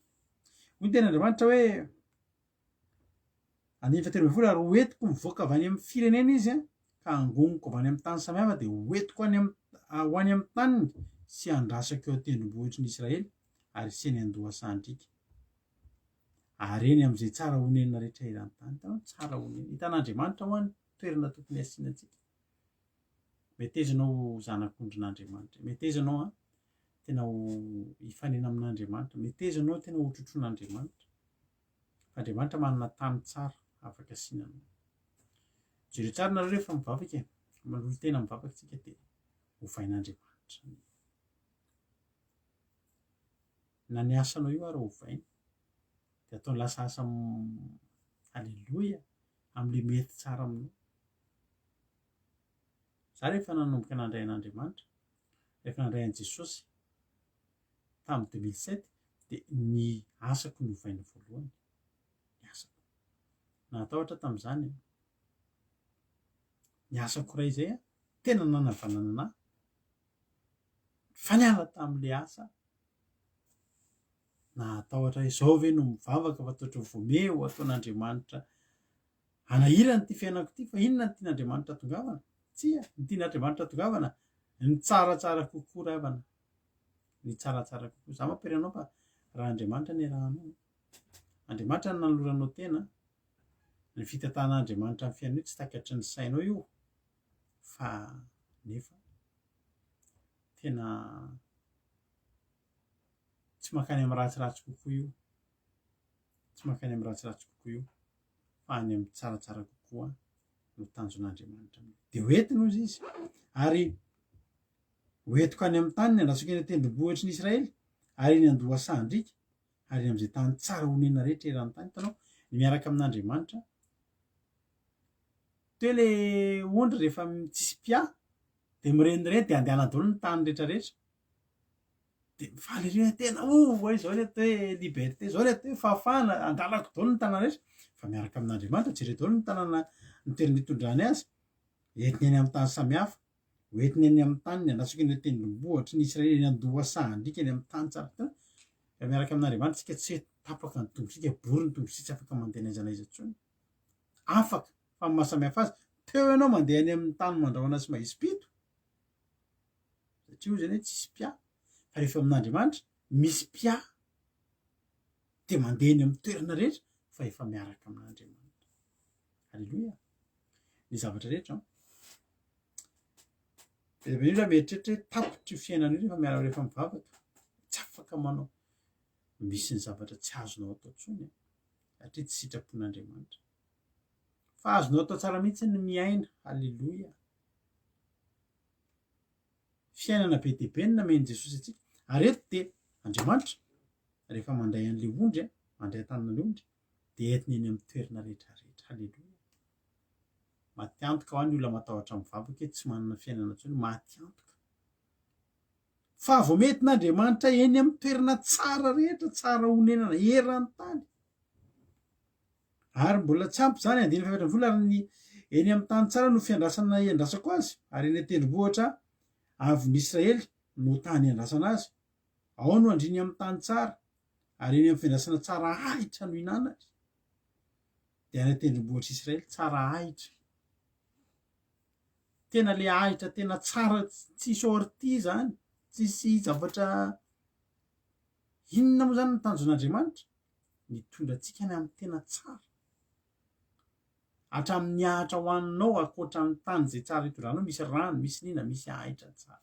hoy ten'Andriamanitra hoe anefa telo ambin'ny folo ary hoentiko mivoaka avy any amin'ny firenena izy ka angoniko avy any amin'ny tany samihafa dia hoentiko ho any amin'ny taniny sy andrasako eo tendrombohitry ny Israely ary sy ny andohasandrika ary eny amin'izay tsara honenina rehetra eran-tany. Hitanao tsara honenina, hitan'Andriamanitra ho any toerana tokony asianantsika. Metezanao zanak'ondrin'Andriamanitra, metezanao tena ho hifanena amin'Andriamanitra, metezanao tena ho trotroin'Andriamanitra. Andriamanitra manana tany tsara afaka asianana. Jereo tsara nareo rehefa mivavaka e, manolo tena mivavaka tsika dia hovain'Andriamanitra. Na ny asanao io ary hovaina dia ataony lasa asa halleloia amin'ilay mety tsara aminao. Za rehefa nanomboka nandray an'Andriamanitra, rehefa nandray an'i Jesosy tamin'ny 2007 dia ny asako no hovaina voalohany. Ny asako natahotra tamin'izany ny asako iray izay tena nanavanana anahy fa niala tamin'ilay asa natahotra izao ve no mivavaka fa toatra vomeo ataon'Andriamanitra hanahirana ity fiainako ity fa inona ny tian'Andriamanitra tongavana? Tsia, ny tian'Andriamanitra tongavana ny tsaratsara kokoa ravana, ny tsaratsara kokoa. Za mampiranao fa raha Andriamanitra ny arahanao, Andriamanitra ny nanoloranao tena, ny fitantahan'Andriamanitra amin'ny fiainanao tsy takatry ny sainao io fa nefa tena tsy mankany amin'ny ratsiratsy kokoa io, tsy mankany amin'ny ratsiratsy kokoa io fa any amin'ny tsaratsara kokoa no tanjon'Andriamanitra. Dia hoentiny ozy izy ary hoentiko any amin'ny tany ny andrasako eny tendrombohitry ny Israely ary ny andohasandrika ary amin'izay tany tsara honenina rehetra eran-tany. Hitanao ny miaraka amin'Andriamanitra teo ilay ondry rehefa tsisy mpià dia mirenireny dia andehana daholo ny tany rehetrarehetra dia mifaly ery tena izao ilay atao hoe liberté, izao ilay atao hoe fahafahana, andalako daholo ny tanàna rehetra. Fa miaraka amin'Andriamanitra jereo daholo ny tanàna ny toerana hitondrany azy, entiny any amin'ny tany samihafa, hoentiny any amin'ny tany ny andrasako eny tendrombohitry ny Israely ny andohasandrika eny amin'ny tany tsara. Fa miaraka amin'Andriamanitra tsika tsy tapaka ny tombontsika, bory ny tombontsika, tsy afaka mandeha n'aiza n'aiza intsony. Afaka fa ny mahasamihafa azy teo ianao mandeha any amin'ny tany mandrahona sy mahispito satria zany hoe tsisy mpià. Fa rehefa amin'Andriamanitra misy mpià dia mandeha eny amin'ny toerana rehetra fa efa miaraka amin'Andriamanitra. Halleloia. Ny zavatra rehetra dia mieritreritra hoe tapitry io fiainana io rehefa mivavaka, tsy afaka manao, misy ny zavatra tsy azonao atao intsony satria tsy sitrapon'Andriamanitra. Fa azonao atao tsara mihitsy ny miaina. Halleloia. Fiainana be dia be ny namen'i Jesosy atsika. Ary eto dia Andriamanitra rehefa mandray an'ilay ondry, mandray tanan'ilay ondry dia entiny eny amin'ny toerana rehetra rehetra. Halleloia. Maty antoka ho any olona matahotra mivavaka hoe tsy manana fiainana intsony, maty antoka. Fa vao mety n'Andriamanitra eny amin'ny toerana tsara rehetra, tsara honenana eran-tany. Ary mbola tsy ampy izany, 1.7 ary ny eny amin'ny tany tsara no fiandrasana iandrasako azy, ary eny tendrombohitra avy ny Israely no tany iandrasana azy. Ao no andriny amin'ny tany tsara ary eny amin'ny fiandrasana tsara ahitra no hinanatra. Dia any tendrombohitra Israely tsara ahitra, tena le ahitra tena tsara, tsisy ortie izany, tsisy zavatra inona moa izany ny tanjon'Andriamanitra mitondra antsika any amin'ny tena tsara hatramin'ny ahitra ho aninao ankoatra ny tany izay tsara hitondranao, misy rano, misy nina, misy ahitra tsara.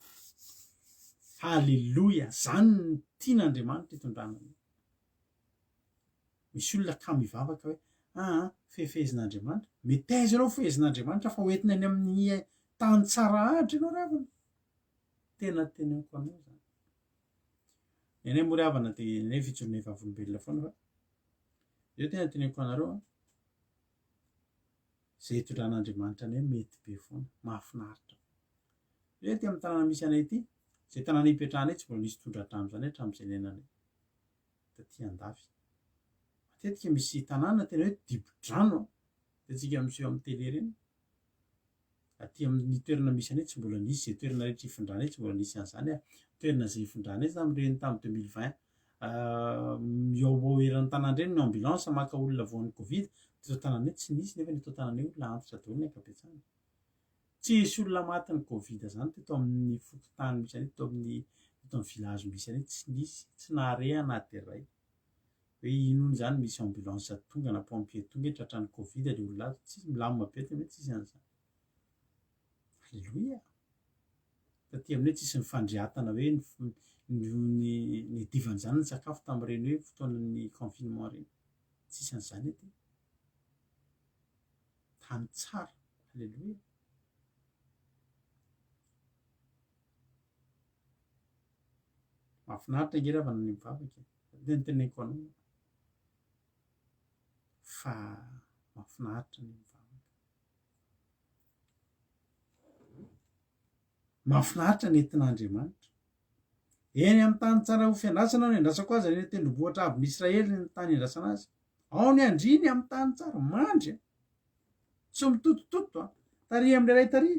Halleloia. Izany ny tian'Andriamanitra hitondranao. Misy olona ka mivavaka hoe fehefehin'Andriamanitra, metaiza ianao fehezin'Andriamanitra fa hoentiny any amin'ny tany tsara ahitra ianao ravana. Tena teneniko anao izany. Ianay moa ry havana dia ianay fijoroanay vavolombelona foana fa io tena teneniko anareo izay hitondran'Andriamanitra anay mety be foana, mahafinaritra. Io ty amin'ny tanàna misy anay ity, izay tanàna hipetrahanay tsy mbola nisy tondra-drano izany hatramin'izay niainanay taty andafy. Matetika misy tanàna tena hoe dibo-drano dia antsika miseho amin'ny tele ireny. Aty amin'ny toerana misy anay tsy mbola nisy, izay toerana rehetra hifindranay tsy mbola nisy an'izany. Toerana izay hifindranay tamin'ireny tamin'ny 2020 eo eran'ny tanàna ireny ny ambulance maka olona voan'ny covid teo tanàna hoe tsy nisy nefa ny teo tanàna hoe olona antitra daholo ny ankabetsahana tsy hisy olona maty ny covid zany teto amin'ny fokotany misy any teto amin'ny village misy any tsy nisy tsy nahare anaty iray hoe inony zany misy ambulance tonga na pompier tonga tratran'ny covid le olona tsy milamina be tena hoe tsisy an'izany alleloia taty amin'ny hoe tsisy ny fandriatana hoe ny divan'izany ny sakafo tamin'ireny hoe fotoanan'ny confinement reny tsisy an'izany ety tany tsara alleloia mahafinaritra nge ravana ny mivavaka tena teneniko anao fa mahafinaritra ny mivavaka mahafinaritra ny entin'Andriamanitra eny amin'ny tany tsara ho fiandrasana no andrasako azy reny tendrombohitra avy n'Israely ny tany andrasana azy ao ny andriny amin'ny tany tsara mandry tsy mitotototo tary amin'ilay ray tary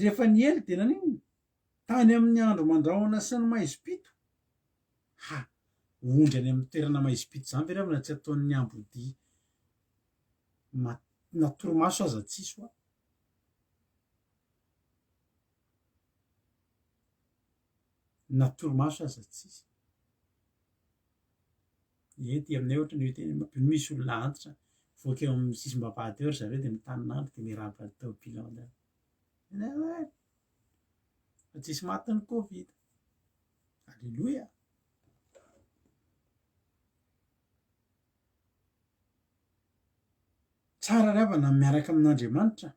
rehefa ny ely dia naniny tany amin'ny andro mandrahona sy ny maizipito ha ondry any amin'ny toerana maizipito zany ve ravana tsy ataon'ny ambodi natoromaso aza tsisy hoa natoromaso aza tsisy ety aminay ohatra ny teny mampino misy olona antitra voaka eo amin'ny sisim-bavahady eo ry zareo dia mitanynandro dia miarahaba tao bilan fa tsisy matin'ny covid alleloia tsara ravana miaraka amin'Andriamanitra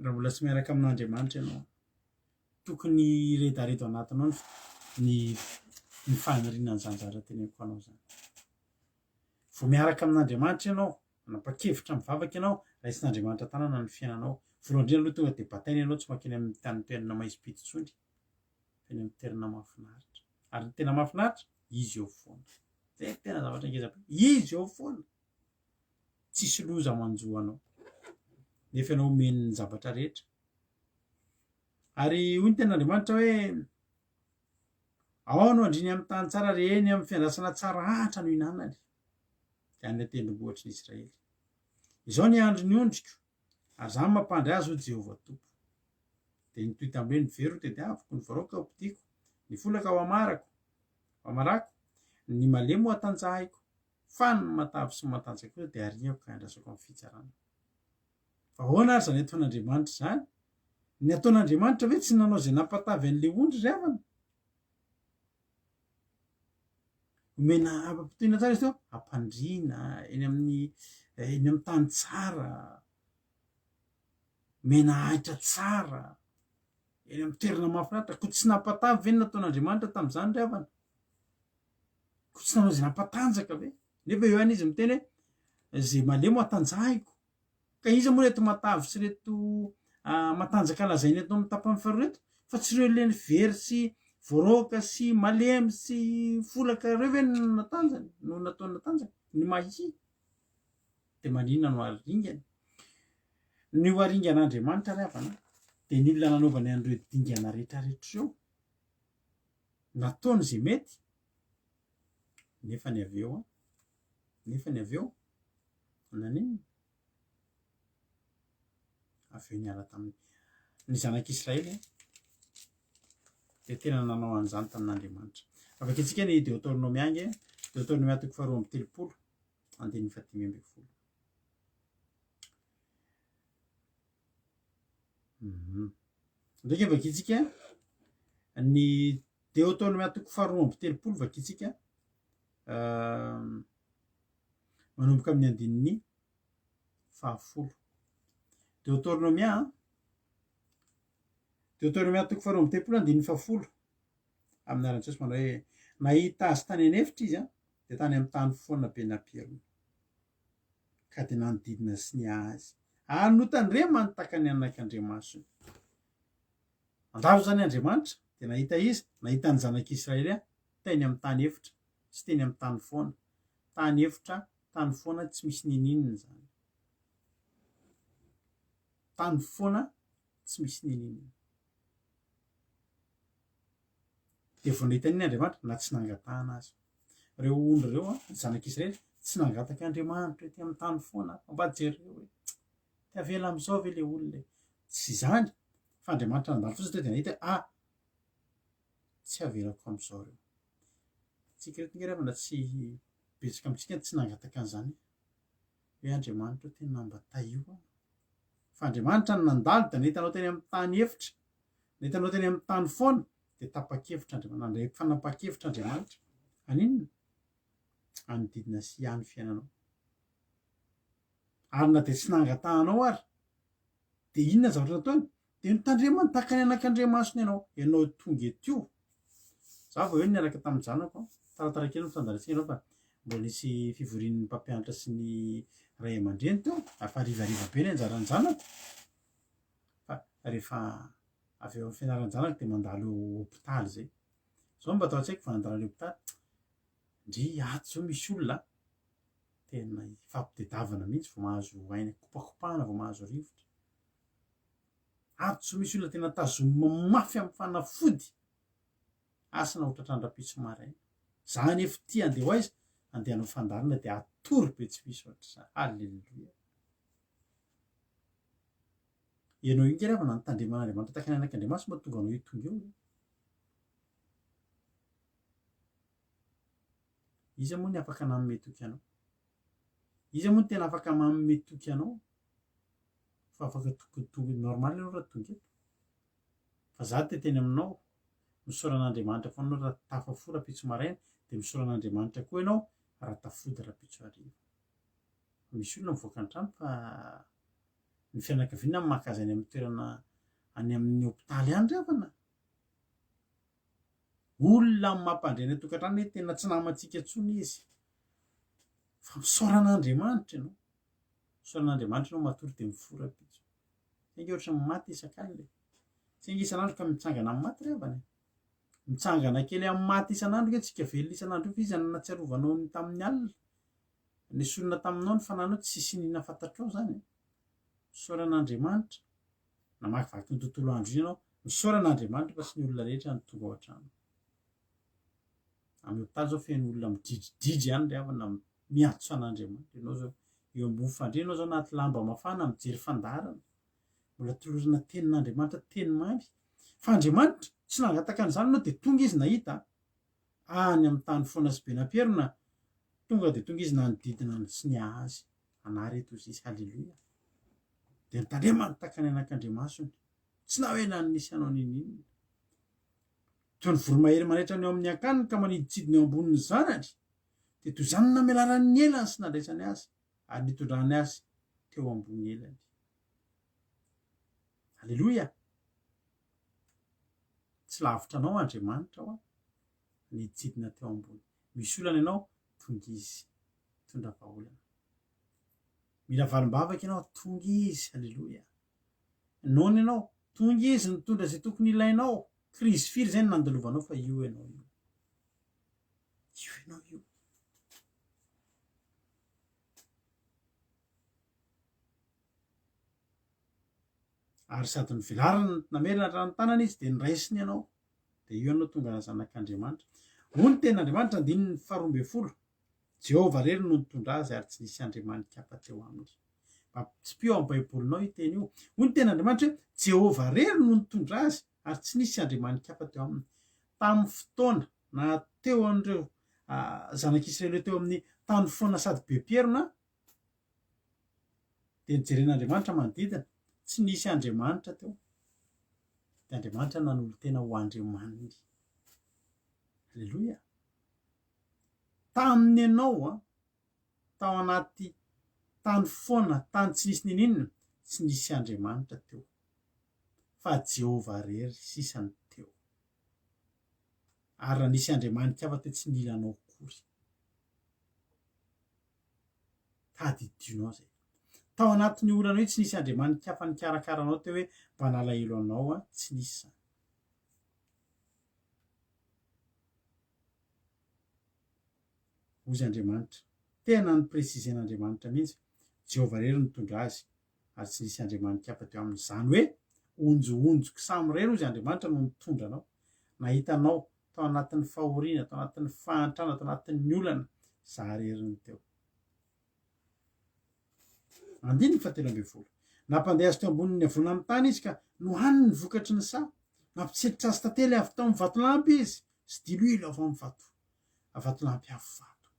raha mbola tsy miaraka amin'Andriamanitra ianao tokony redaredo anatinao ny fanirinan' izany zavatra teneniko anao zany vo miaraka amin'Andriamanitra ianao nanapa-kevitra mivavaka ianao raisin'Andriamanitra tanàna ny fiainanao voalohany indrindra aloha tonga dia bataina ianao tsy makeny amin'ny tany toerana maizipito intsony fa eny amin'ny toerana mahafinaritra ary ny tena mahafinaritra izy eo foana zay tena zavatra ngeza-be izy eo foana tsisy loza manjoa anao nefa ianao omeny ny zavatra rehetra ary hoy ny ten'Andriamanitra hoe ao no andriny amin'ny tany tsara re eny amin'ny fiandrasana tsara ahatra no hinanany dia any tendrombohitry ny Israely izao ny andro ny ondriko ary zany mampandry azy ho Jehovah Tompo dia nytoy tamin'ny hoe ny vero tediaviko ny varoaka ho pidiko ny folaka ho amarako amarako ny malemo ho atanjahiko fa ny matavy sy matanjaka kosa dia ariako ka andrasako amin'ny fitsarana fa ahoana ary zany ataon'Andriamanitra zany ny ataon'Andriamanitra ve tsy nanao izay nampatavy an'le ondry ry havana omena ampitohina tsara izy teo ampandriana eny amin'ny tany tsara mena ahitra tsara eny amin'ny toerana mahafinaritra ko tsy nampatavy ve ny nataon'Andriamanitra tamin'izany ry havana ko tsy nanao izay nampatanjaka ve nefa eo any izy miteny hoe zay malemo atanjahiko ka iza moa reto matavy sy reto matanjaka lazainy eto amin'ny tapany faharoa reto fa tsy ireo leny very sy voaroaka sy malemy sy folaka ireo ve no natanjany no nataony natanjaka ny mahi dia maninona no aringany ny ho aringan'Andriamanitra ry havana dia ny olona nanaovany an'ireo dingana rehetrarehetra ireo nataony izay mety nefa ny avy eo naninona avy eo niala tamin'ny ny zanak'Israely dia tena nanao an'izany tamin'Andriamanitra afaka itsika ny Deutéronome angy Deutéronome toko faharoa amby telopolo andininy fadimy ambin'ny folo ndraiky vakitsika ny Deutéronome toko faharoa amby telopolo vakitsika manomboka amin'ny andininy fahafolo Deutéronome toko faharoa amby telopolo andininy fahafolo amin'ny aran'ny Jesosy manao hoe nahita azy tany anefitra izy dia tany amin'ny tany foana be nampiarona ka dia nanodidina sy ny azy ary notandre manontaka ny anak'Andriamasony andavo zany Andriamanitra dia nahita izy nahita ny zanak'Israely teny amin'ny tany efitra sy teny amin'ny tany foana tany efitra tany foana tsy misy nininina zany tany foana tsy misy nininina de vao nahita an'iny Andriamanitra na tsy nangatahana azy. Reo ondry reo ny zanak'Israely tsy nangataka Andriamanitra ety amin'ny tany foana mampajery reo hoe ty avela am'izao ve le olona tsy izany fa Andriamanitra nandalo fotsiny teo de nahita tsy avelako am'izao reo. Tsika reto ngerana tsy betsaka amitsika tsy nangataka an'izany hoe Andriamanitra tena nambata io fa Andriamanitra ny nandalo de nahitanao teny amin'ny tany efitra, nahitanao teny amin'ny tany foana de tapa-kevitra Andriamanitra, nandray fanapa-kevitra Andriamanitra aninona anodidina sy ihany fiainanao. Ary na de tsy nangatahanao ary de inona zavatra nataony de nitandremany tahaka ny anak'Andriamasina ianao tonga etio. Za vao eo niaraka tamin'ny janako taratara kely mitandaratsika anao fa mbola nisy fivorian'ny mpampianatra sy ny ray aman-dreny teo fa rivariva be ny anjaran'ny janako fa rehefa avy eo amin'ny fianaran'ny janako de mandalo hôpitaly zay. Zao mba atao an-tsaiko fa nandalo any hôpitaly ndry ato zao misy olona tena ifampitadiavana mihitsy vao mahazo aina kopakopahana vao mahazo rivotra. Ato zao misy olona tena tazomina mafy amin'ny fanafody asa na hotratrandram-pitso maraina. Za nefa ty andeha ho aiza andeha hanao fandarina de atory be tsy misy ohatr'izany. Halleloia. Ianao io nge ravana nitandreman'Andriamanitra tahaka ny anak'Andriamasina mba tonga anao io tonga eo. Iza moa ny afaka nanome toky anao? Iza moa ny tena afaka manome toky anao? Fa afaka tonga normal ianao raha tonga eto. Fa za te teny aminao misaoran'Andriamanitra foana anao raha tafafo raha-pitso maraina de misaoran'Andriamanitra koa ianao raha tafody raha-pitso hariva. Misy olona mivoaka ny trano fa ny fianakaviana maka azy any amin'ny toerana any amin'ny hôpitaly any ravana. Olona mampandreny tokantrano hoe tena tsy namantsika intsony izy fa misaoran'Andriamanitra ianao. Misaoran'Andriamanitra ianao matory de mifora-pitso. Saingy ohatra ny maty isan-kaly saingy isan'andro ka mitsangana amin'ny maty ravana. Mitsangana kely amin'ny maty isan'andro ke tsika velona isan'andro io fa iza natsiarovanao ny tamin'ny alina. Ny solona taminao ny fananao tsy sinina fantatrao zany. Misaoran'Andriamanitra namakivaky ny tontolo andro ianao misaoran'Andriamanitra fa sy ny olona rehetra ny tonga ao an-trano. Amin'ny hôpitaly zao feno olona midridridry ihany ry havana miantso an'Andriamanitra. Ianao zao eo ambony fandriana ianao zao anaty lamba mafana mijery fandarana mbola tolorina tenin'Andriamanitra teny mamy fa Andriamanitra tsy nangataka an'izany ianao de tonga izy nahita any amin'ny tany foana sy be nampiherina tonga de tonga izy nanodidina ny sy ny azy anary eto izy. Halleloia. De nitandremany tahaka ny anak'Andriamasina tsy na hoe nanisy anao ninina toy ny voromahery manaitra ny eo amin'ny ankaniny ka maniditsidina eo ambonin'ny zanany de toy izany namelarany ny elany sy nandraisany azy ary nitondrany azy teo ambony elany. Halleloia. Tsy lavitra anao Andriamanitra ho niditsidina teo ambony. Misy olana ianao tonga izy tondra vahaolana. Mila valim-bavaka ianao tonga izy. Halleloia. Noana ianao tonga izy nitondra izay tokony ilainao. Krizy firy zay nandalovanao fa io ianao io. Io ianao io. Ary sady nivelarana namerina rano tanana izy de niraisiny ianao de io ianao tonga zanak'Andriamanitra. Hoy ny tenin'Andriamanitra andininy 12 Jehovah rery no nitondra azy ary tsy nisy andriamanika hafa teo aminy. Tsy pio amin'ny baibolinao io teny io. Hoy ny tenin'Andriamanitra hoe Jehovah rery no nitondra azy ary tsy nisy andriamanika hafa teo aminy. Tamin'ny fotoana na teo an'ireo zanak'Israely teo amin'ny tany foana sady be mperina de nijeren'Andriamanitra manodidina tsy nisy Andriamanitra teo. De Andriamanitra nanolo tena ho Andriamaniny. Halleloia. Taminy ianao tao anaty tany foana tany tsy nisy ninina tsy nisy Andriamanitra teo fa Jehovah rery sisany teo. Ary raha nisy andriamanika hafa teo tsy nila anao akory. Tadidinao zay. Tao anatin'ny olana hoe tsy nisy andriamanika hafa nikarakara teo hoe mba nalahelo anao tsy nisy zany. Ozy Andriamanitra tena ny presizen'Andriamanitra mihitsy Jehovah rery nitondra azy ary tsy nisy andriamanika hafa teo amin'izany hoe onjoonjoky samy rery ozy Andriamanitra no nitondra anao. Nahitanao tao anatin'ny fahoriana, tao anatin'ny fahantrana, tao anatin'ny olana, zareriny teo. Andiny 17. Nampandeha azy teo ambonin'ny avona amin'ny tany izy ka nohaniny ny vokatry ny sa, nampitselitra azy tantely avy tao amin'ny vatolampy izy, sy diloilo avy amin'ny vatolampy avy vato.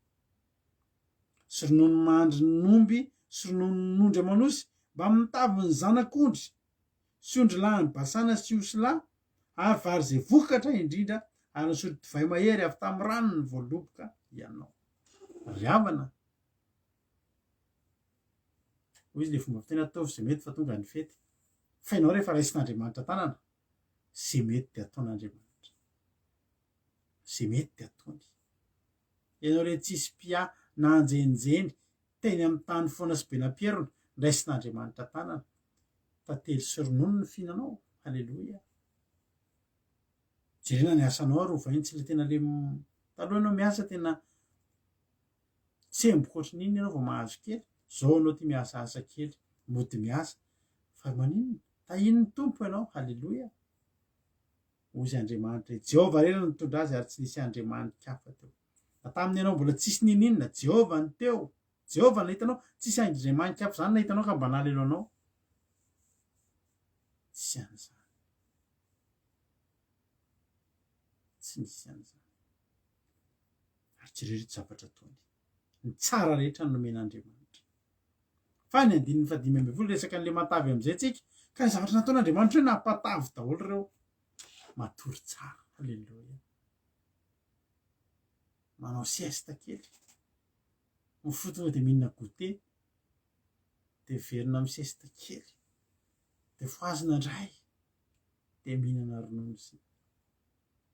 Sy ronono mandry nomby, sy ronono nondry amanosy, mba mitavy ny zanak'ondry, sy ondry lahy ny basana sy osy lahy, ary vary zay vokatra indrindra, ary ny sody divay mahery avy tamin'ny rano ny voaloboka ianao. Riavana. Hoy izy le fomba fiteny ataovy zay mety fa tonga ny fety. Fa ianao rehefa raisin'Andriamanitra tanana, zay mety dia ataon'Andriamanitra. Zay mety dia ataony. Ianao re tsisy pia na anjenjeny, teny amin'ny tany foana sy be napierina, raisin'Andriamanitra tanana. Tantely sy ronono ny fihinanao. Halleloia. Jerena ny asanao ary hovainy tsy le tena le taloha ianao miasa tena tsembo koatrin'iny ianao vao mahazo kely. Zao anao ty miasa asa kely, mody miasa. Fa maninona? Tahin'ny tompo ianao. Halleloia. Ozy Andriamanitra, Jehovah rena no nitondra azy ary tsy nisy Andriamanitra hafa teo. Da tamin'ny ianao mbola tsisy nininona, Jehovah ny teo. Jehovah nahitanao, tsisy Andriamanitra hafa zany nahitanao ka mba nalelo anao. Tsy an'izany. Tsy nisy an'izany. Ary jerereto zavatra ataony. Ny tsara rehetra no nomen'Andriamanitra. Fa ny 5:15 resaka an'le matavy am'izay tsika, ka ny zavatra nataon'Andriamanitra hoe nampatavy daholo reo. Matory tsara. Halleloia. Manao siesta kely. Mifototra dia mihinana goûter. Dia verina amin'ny siesta kely. Dia foazina indray. Dia mihinana ronono sy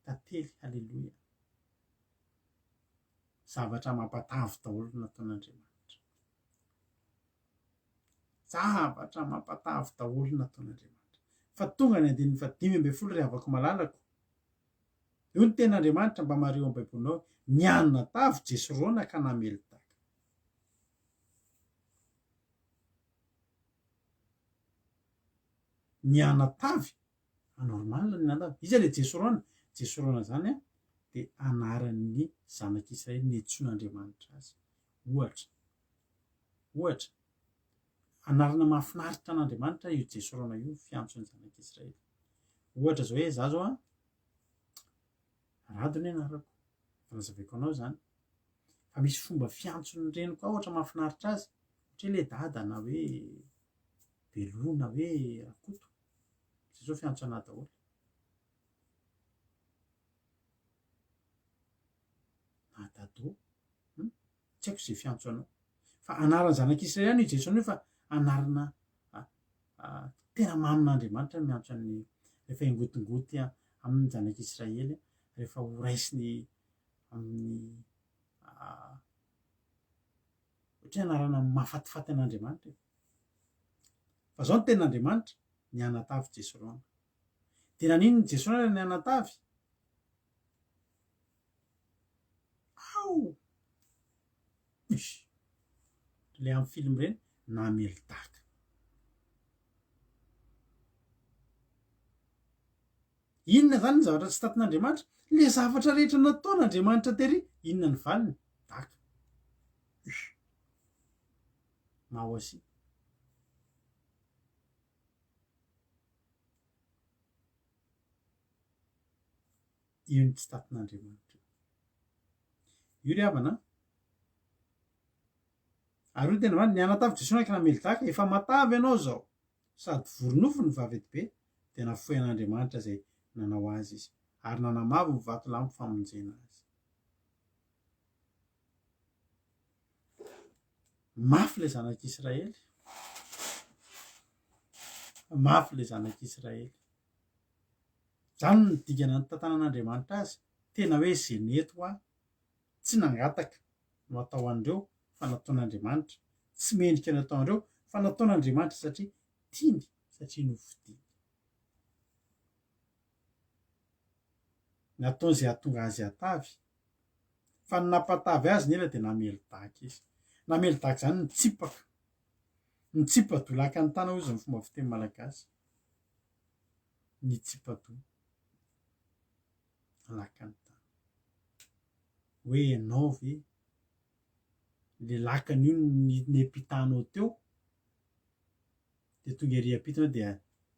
tantely. Halleloia. Zavatra mampatavy daholo nataon'Andriamanitra. Zavatra mampatavy daholo nataon'Andriamanitra. Fa tonga ny 5:15 ry havako malalako. Io ny ten'Andriamanitra mba mareo amin'ny baibolinao, nianona tavy Jesorona ka namely taka. Niana tavy, anormal ny nandavy. Iza le Jesorona? Jesorona zany dia anaran'ny zanak'Israely niantsoan'Andriamanitra azy. Ohatra, anarana mahafinaritra an'Andriamanitra io Jesorona io, fiantson'ny zanak'Israely. Ohatra zao hoe, za zao Rado ny anarako, fanazaveko anao zany. Fa misy fomba fiantson'ny reniko ohatra mahafinaritra azy, ohatra le dada na hoe Beloa na hoe Rakoto. Zay zao fiantso anahy daholo. Na Dado. Tsy haiko izay fiantso anao. Fa anaran'ny zanak'Israely io Jesorona io fa anarana tena mamin'Andriamanitra no miantso an'ny rehefa ingotingoty amin'ny zanak'Israely, rehefa ho raisiny amin'ny ohatra anarana mahafatifaty an'Andriamanitra. Fa zao ny ten'Andriamanitra niana tavy Jesorona. Dia nanino Jesorona ny niana tavy? Le amin'ny film ireny namely taka. Inona zany ny zavatra tsy tatin'Andriamanitra? Le zavatra rehetra nataon'Andriamanitra tery, inona ny valiny? Taka. Mahoasy. Io ny tsy tatin'Andriamanitra. Io ry havana. Ary io tena va niana tavy Jesorona ka namely taka, efa matavy ianao zao. Sady voronofo ny vavety be, dia nafoy an'Andriamanitra zay nanao azy izy. Ary nanamavo ny vatolampy famonjena azy. Mafy le zanak'Israely. Mafy le zanak'Israely. Zany ny dikana ny tantanan'Andriamanitra azy. Tena hoe zeneto tsy nangataka no atao an'ireo, fa nataon'Andriamanitra. Tsy mendrika no atao an'ireo, fa nataon'Andriamanitra satria tiany, satria novidiany. Nataony izay hahatonga azy hatavy. Fa ny nampatavy azy nela dia namely taka izy. Namely taka zany nitsipaka. Nitsipado laka ny tana hozy ny fomba fiteny malagasy. Nitsipado laka ny tana. hoe ianao ve le lakany io ny ampitanao teo de tonga ery ampitana dia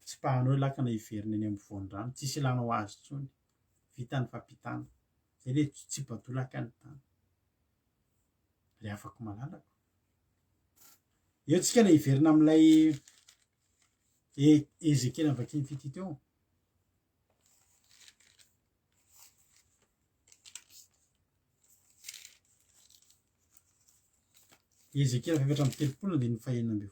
tsy pahanao hoe lakana iverina eny amin'ny voan-drano, tsisy ilanao azy tsony, vitany fampitana zay le tsy batolaka ny tany le afaka malalaka. Eo tsika la iverina am'ilay Ezekely avakiny fity teo. Ezekely 7:30 dia ny 9:12.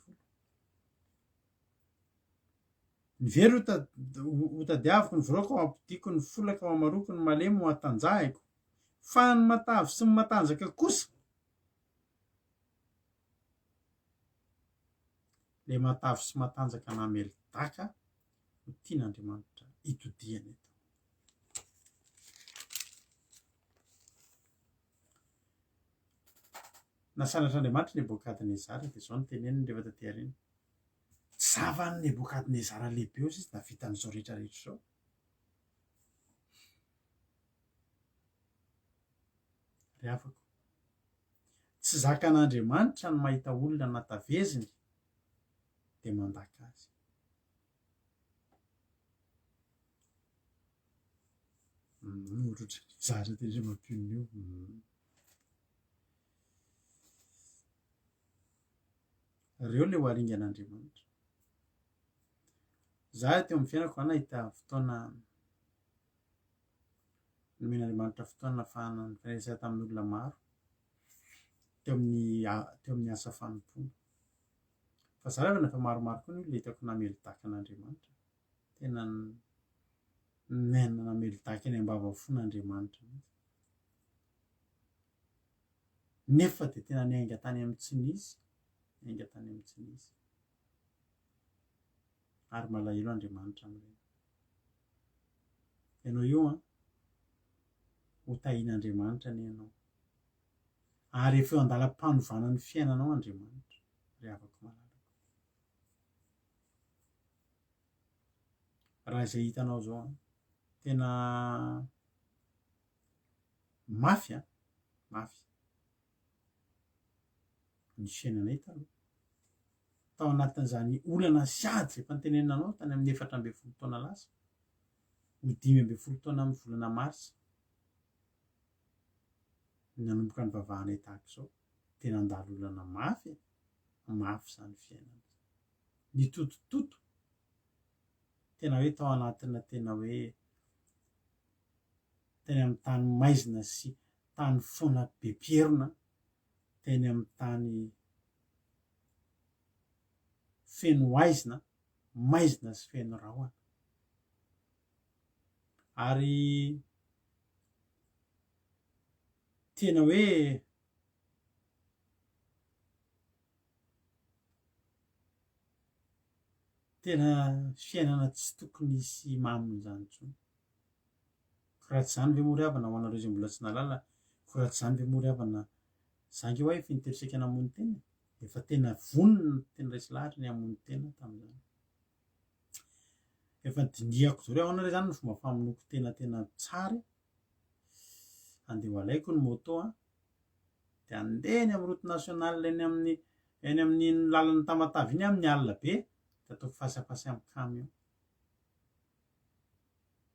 Ny very ho tadiaviko ny voroako ao ampidiko ny folaka ao amaroko ny malemy ho atanjahiko fa ny matavy sy ny matanjaka kosa le matavy sy matanjaka namelidaka ho tian'Andriamanitra itodiany eto. Nasanatr' Nebokadnezara dia zao ny teneniny rehefa taty aoriana. Zavan'ny Nebokadnezara lehibe io izy navita an'izao rehetrarehetra zao. Ry afako tsy zakan'Andriamanitra ny mahita olona nataveziny dia mandaka azy. Ohatrotry zara teny mampionona io. Reo le ho haringan'Andriamanitra. Za teo amin'ny fiainako nahita fotoana nomen'Andriamanitra fotoana nahafahana nifanerasera tamin'ny olona maro teo amin'ny asa fanompoana. Fa za rehefa nafa maromaro koa ny olona hitako namelidaka an'Andriamanitra. Tena namelidaka eny ambavafoni'Andriamanitra. Nefa dia tena niainga tany amin'ny tsy nisy, niainga tany amin'ny tsy nisy. Ary malahelo Andriamanitra amin'ireny. Ianao io ho tahian'Andriamanitra ny ianao. Ary efa eo andalam-panovana ny fiainanao Andriamanitra. Ry afaka malalaka. Raha izay hitanao zao tena mafy mafy ny fiainanay taloha. Tao anatin'izany olana siady efa nitenenanao tany amin'ny 14 taona lasa ho 15 taona amin'ny volana marsa nanomboka ny vavahanay tahaka izao. Tena nandalo olana mafy izany fiainana. Nitotototo tena hoe tao anatina tena hoe teny amin'ny tany maizina sy tany foana bepierina, teny amin'ny tany feno aizina, maizina sy feno rahona. Ary tena hoe tena fiainana tsy tokony hisy mamon'izany intsony. Raha tsy izany ve moa ry havana ho anareo izay mbola tsy nahalala, raha tsy izany ve moa ry havana zangy hoe efa in-telo isaky namono tena, efa tena vonona tena resy lahatra ny hamono tena tamin'izany. Efa dinihako zao hoe ahoana re zany ny fomba famonoko tena tsara. Andeha ho alaiko ny moto dia andeha eny amin'ny route nationale eny amin'ny lalan'ny Tamatavy iny amin'ny alina be dia ataoko fasapasy amin'ny camion.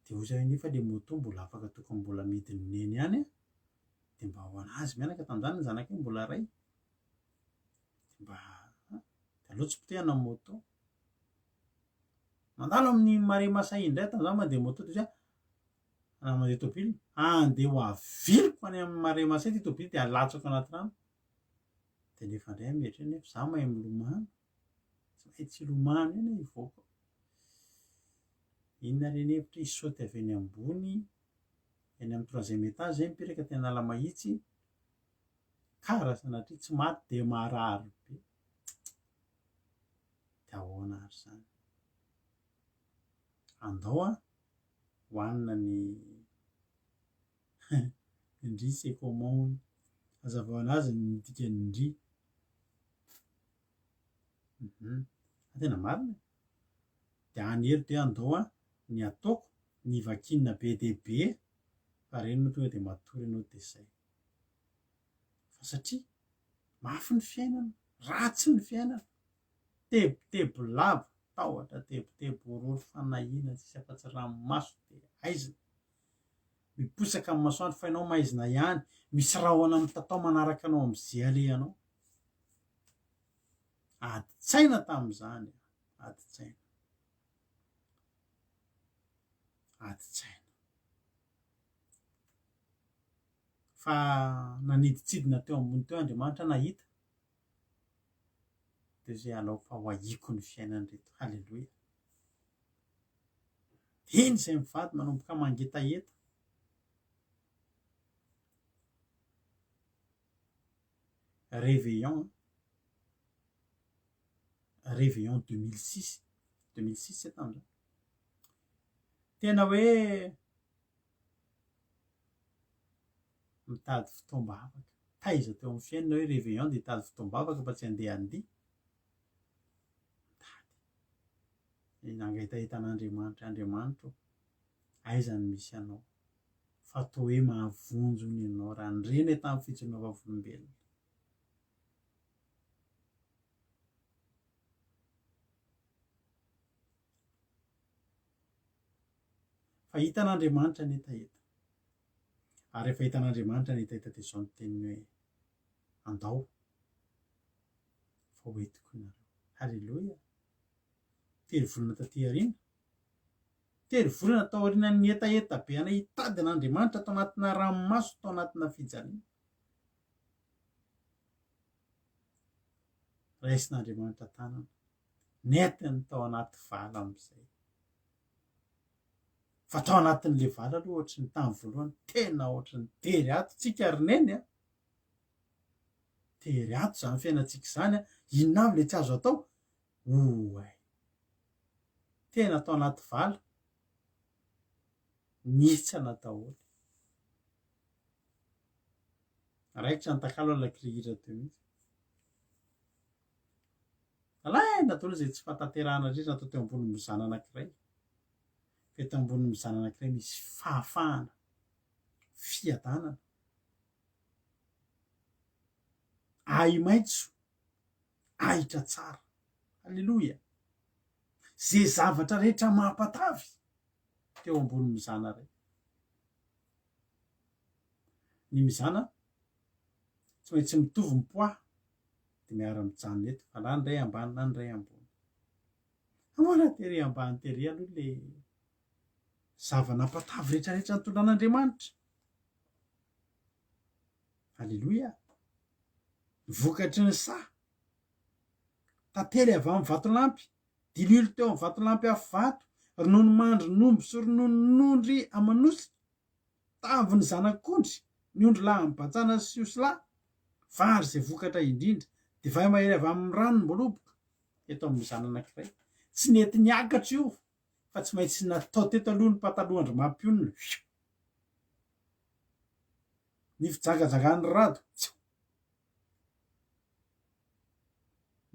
Dia hoy zaho nefa le moto mbola afaka tokony mbola midiny neny ihany dia mba ho anazy mianaka tamin'izany ny zanakay mbola ray. Mba dia aleo tsy potehana ny moto. Mandalo amin'ny Mare Masay indray tamin'izany mandeha moto dia mandeha tôbily andeha ho aviliko any amin'ny Mare Masay ty tôbily dia alatsako anaty rano. Dia nefa indray mieritreritra nefa za mahay milomano, tsy maintsy ilomano eny hivoaka. Inona re ny hevitra hisaoty avy eny ambony eny amin'ny 3e étage zay mipetaka teny Alamahitsy kara sanatria tsy maty dia marary be. Dia ahoana ary izany? Andao hoanina ny indry c'est comment hazava anazy ny dikany indry. Tena marina. Dia any ery dia andao ny ataoko ny vakinina be dia be fa ireny no tonga dia matory anao dia izay. satria mafy ny fiainana, ratsy ny fiainana, tebotebo lava, tahotra tebotebo ororo fanahina tsisy afa-tsy ranomaso de aizina. Miposaka amin'ny masoandro fa ianao maizina ihany, misy rahona mitatao manaraka anao am'izay alehanao. Adi-tsaina tamin'izany, adi-tsaina, adi-tsaina. Fa naniditsidina teo ambony teo Andriamanitra nahita de zay alao fa hoahiko ny fiainany reto. Halleloja. Iny zay mivady manomboka mangetaeta. Réveillon 2006 c'est andro. Tena hoe mitady fotoam-bavaka. Taiza teo amin'ny fiainana hoe réveillon de hitady fotoam-bavaka fa tsy handeha handia. Mitady. Nangaitahitan'Andriamanitra, Andriamanitra aiza ny misy anao? Fa toa hoe mahavonjony ianao raha nireny tamin'ny fijoroana vavolombelona. Fa hitan'Andriamanitra ny etaeta. Ary rehefa hitan'Andriamanitra ny etaeta dia izao ny teniny hoe andao fa hoentiko ianareo. Halleloja. Tery volana taty aoriana, tery volana tao aorian'ny etaeta be ana hitady an'Andriamanitra tao anatina ranomaso, tao anatina fijaliana. Raisin'Andriamanitra tanana, nentiny tao anaty vala amin'izay. Fa tao anatin'le vala aloha ohatry ny tamin'ny voalohany, tena ohatry ny tery ato tsika roneny a. Tery ato zany fiainantsika zany a, inona avy le tsy azo atao? Oay. Tena tao anaty vala, nitsana daholo. Raikitra ny takalo alakirihitra teo mihitsy. Alaina daholo zay tsy fahatanterahana rehetra natao teo ambony mizana anankiray. Eto ambony mizana anankiray misy fahafahana, fiadanana, ay maitso, ahitra tsara. Halleloja. Zay zavatra rehetra mampatavy teo ambony mizana iray. Ny mizana tsy maintsy mitovy mipoaha dia miara-mijanona eto, fa na ny ray ambany na ny ray ambony. Ahoana tery ambany tery aloha le zava-nampatavy rehetrarehetra nitondra an'Andriamanitra. Halleloja. Vokatry ny sa tantely avy amin'ny vatolampy, dililo teo amin'ny vatolampy afo vato, ronono mandry nomby sy rononon'ondry amanosy, tavy ny zanak'ondry, ny ondry lahy mibatsana sy osilahy, vary zay vokatra indrindra, divay mahery avy amin'ny rano mboloboka. Eto amin'ny mizana anankiray, tsy nety niakatra io fa tsy maintsy natao teto aloha ny patalohandry mampionona. Ny fijagajagan'ny rado,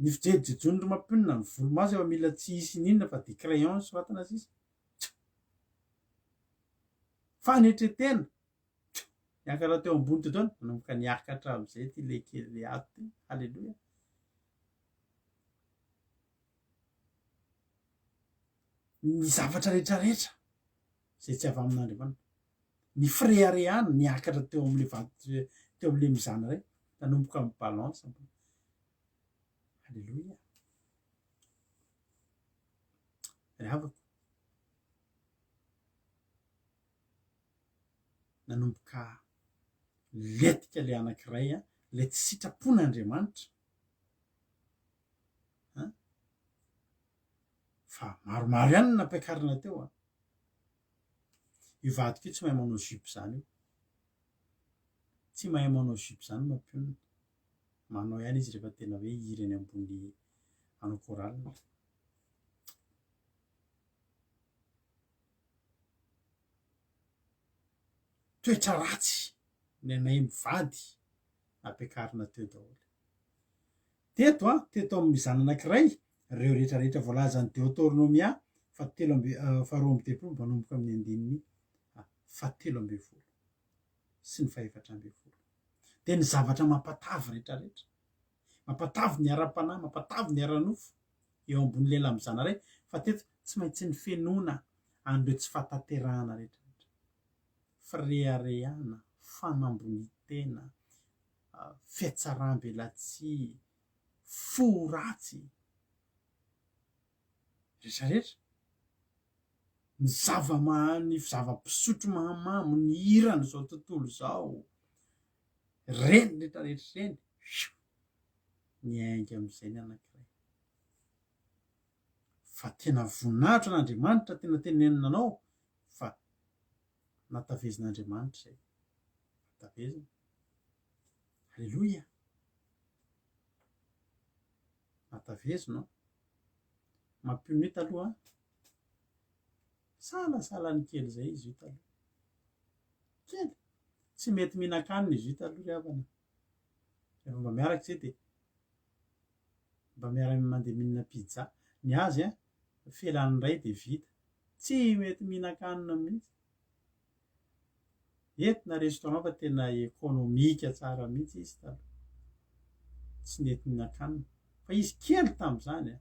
ny fijejojon'ny mampionona, ny volomaso efa mila tsy hisy ninona fa dia crayon soratana sisa. Fanetretena, niakatra teo ambony teo daholo, nanomboka niakatra amin'izay ty le kely le ato ty. Halleloja. Ny zavatra rehetrarehetra zay tsy avy amin'Andriamanitra, ny fireharehana niakatra teo amin'le vato, teo amin'le mizana iray, nanomboka amin'ny balance. Halleloja. Ry havako, nanomboka letika le anankiray a, le tsy sitrapon'Andriamanitra. Fa maromaro ihany nampiakarina teo a. Io vadiko io tsy mahay manao zipo zany io. Tsy mahay manao zipo zany mampionona. Manao ihany izy rehefa tena hoe hiry eny ambony hanao koralina. Toetra ratsy ny anay mivady nampiakarina teo daholo. Teto a, teto amin'ny mizana anankiray, ireo rehetrarehetra voalazan'ny Deutéronomia faharoa amby telopolo manomboka amin'ny andininy fahatelo ambin'ny folo sy ny fahaefatra ambin'ny folo. dia ny zavatra mampatavy rehetrarehetra, mampatavy ny ara-panahy, mampatavy ny ara-nofo eo ambony lela am'izana ray, fa teto tsy maintsy ny fenoana an'ireo tsy fahatanterahana rehetrarehetra, fireharehana, fanambonitena, fiatsaram-belatsia, fo ratsy, rehetrarehetra. Ny ny zava-pisotro mahamamo, ny hirana zao tontolo zao, reny rehetrarehetra reny, ny ainga am'izay ny anankiray. Fa tena voninahitra an'Andriamanitra, tena tenenina anao fa natavezin'Andriamanitra zay, natavezina. Halleloia, natavezina. Mampiono io taloha, salasalany kely zay izy io taloha, kely tsy mety mihinan-kanina izy io taloha ry havana, rehefa mba miaraky zay dia mba miara mandeha mihinana pizza, ny azy felany ray dia vita, tsy mety mihinan-kanina mihitsy. Entina restaurant fa tena ekônômika tsara mihitsy izy taloha, tsy nety mihinan-kanina fa izy kely tam'izany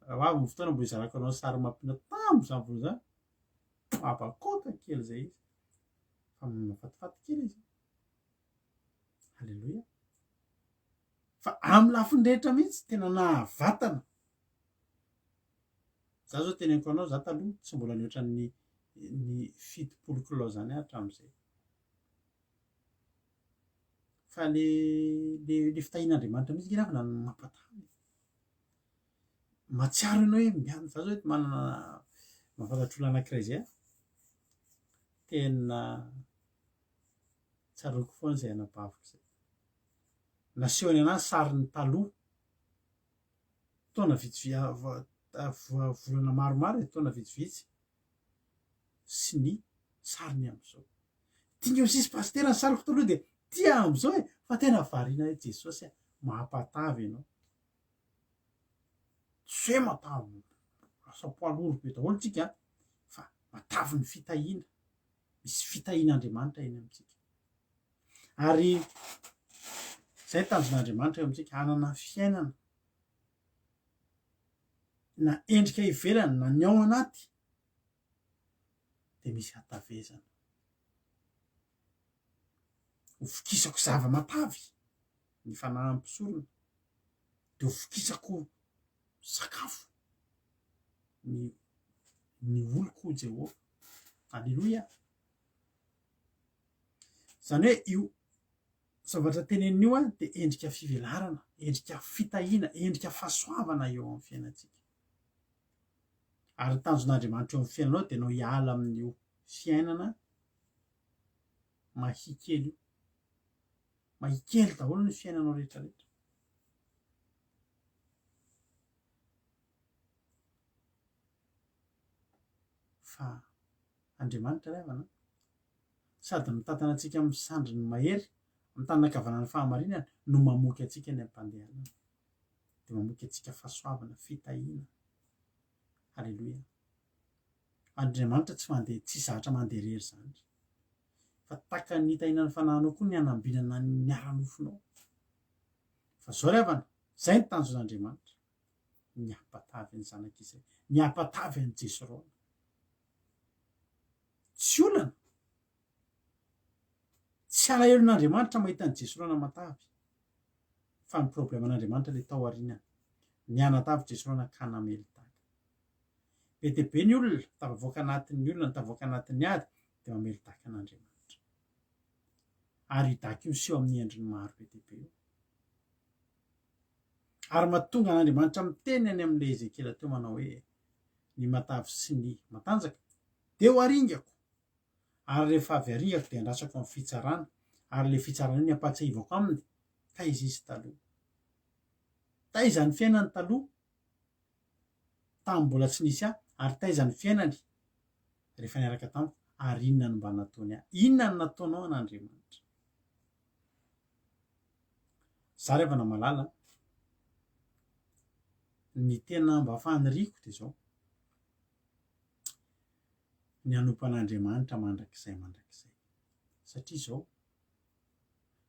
raha avy ny fotoana mbo izarako anao sary mampiana tam'izany vao zany, abakôta kely zay izy, fa mafatifaty kely izy. Halleloia, fa amin'ny lafiny rehetra mihitsy tena nahavatana. Za zao teneniko anao, za taloha tsy mbola nihoatra ny 7 kilao zany hatramin'izay, fa le fitahian'Andriamanitra mihitsy nge ravina no mampatavy. Mahatsiaro ianao hoe miana, za zao eto manana mahafantatra olona anankiray zay, tena tsaroako foana zay anabaviko zay, nasehony anazy sariny taloha, taona volana maromaro taona vitsivitsy, sy ny sariny am'izao. Tia sisy pasitera ny sariko taloha dia tia am'izao fa tena variana hoe Jesosy mampatavy ianao. Tsy hoe matavy lasa poids lourd be daholo tsika, fa matavy ny fitahiana, misy fitahian'Andriamanitra eny amintsika. Ary zay tanjon'Andriamanitra eo amintsika, hanana fiainana na endrika ivelany na ny ao anaty dia misy hatavezana. Ho fokisako zava-matavy ny fanahy-ampisorona, dia ho fokisako sakafo ny oloko Jehovah. Halleloia. Zany hoe io zavatra tenenina io dia endrika fivelarana, endrika fitahiana, endrika fahasoavana eo amin'ny fiainantsika. Ary tanjon'Andriamanitra eo amin'ny fiainanao dia anao hiala amin'io fiainana mahikely io, mahikely daholo ny fiainanao rehetrarehetra. Fa Andriamanitra ray havana sady mitantana antsika amin'ny sandriny mahery, amin'ny tanana ankavanana fahamarinana no mamoky antsika ny am-pandehanana, dia mamoky antsika fahasoavana, fitahiana. Halleloia. Andriamanitra tsy mandeha, tsy zatra mandeha irery zany, fa taka ny hitahiana ny fanahinao koa ny hanambinana ny ara-nofonao. Fa zao ry havana, zay ny tanjon'Andriamanitra, ny hampatavy ny zanak'izay, ny hampatavy any Jesirona. Tsy olana, tsy alahelo-n'Andriamanitra mahita ny Jesirona matavy, fa ny probleman'Andriamanitra ilay tao aorianany, ny hanatavy Jesirona ka namely taka. Be dia be ny olona tafavoaka anatin'ny olona, tafavoaka anatin'ny ady, dia mamely taka an'Andriamanitra. Ary daka io seho amin'ny endriny maro be dia be io. Ary mahatonga an'Andriamanitra miteny any amin'ilay Ezekiela teo manao hoe ny matavy sy ny matanjaka dia ho aringako, ary rehefa avy aringako dia andrasako amin'ny fitsarana, ary ilay fitsarana io ny ampatsiahivako aminy, taiza izy taloha, taiza ny fiainany taloha tamin'ny mbola tsy nisy ahy, ary taiza ny fiainany rehefa niaraka tamiko, ary inona no mba nataony ahy, inona no nataonao an'Andriamanitra. Za rehefa namalala ny tena mba faniriako dia zao, ny hanompo an'Andriamanitra mandrakizay, satria zao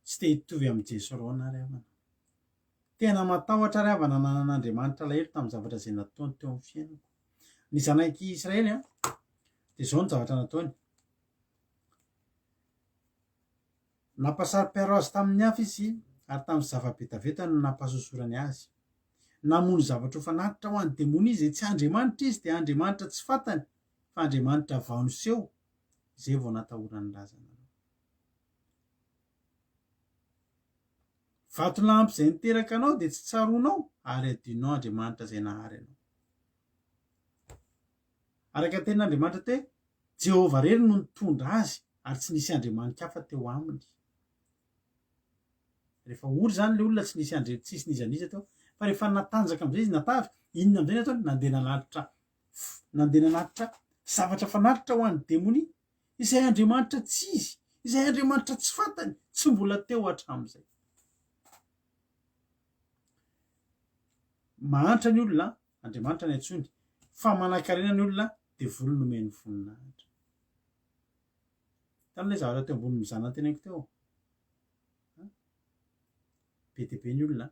tsy te hitovy amin'ny Jesoroana ry havana. Tena matahotra ry havana nanan'Andriamanitra alahelo tamin'ny zavatra izay nataony teo amin'ny fiainako. Ny zanak'i Israely dia izao ny zavatra nataony. Nampasary-piaro azy tamin'ny hafa izy ary tamin'ny zava-betaveta no nampahasosorany azy. Namono zavatra ho fanatitra ho an'ny demony izy tsy Andriamanitra izy dia Andriamanitra tsy fantany fa Andriamanitra vaono seho izay vao natahorany lazana. Vatolampy izay niteraka anao dia tsy tsaroanao ary adinao Andriamanitra izay nahary anao. Araka tenin'Andriamanitra te Jehovah rery no nitondra azy ary tsy nisy andriamanitra hafa teo aminy. Rehefa ory zany le olona tsisy nizaniza teo fa rehefa natanjaka amin'izay izy natavy, inona amin'izay nataony? Nandeha nanatitra zavatra fanatitra ho an'ny demony izay Andriamanitra tsy izy, izay Andriamanitra tsy fantany, tsy mbola teo hatramin'izay. Mahantra ny olona, Andriamanitra ny antsony, fa manan-karena ny olona dia voly nomeny voninahitra. Tamin'ilay zavatra teo ambony mizana teneniko teo, be dia be ny olona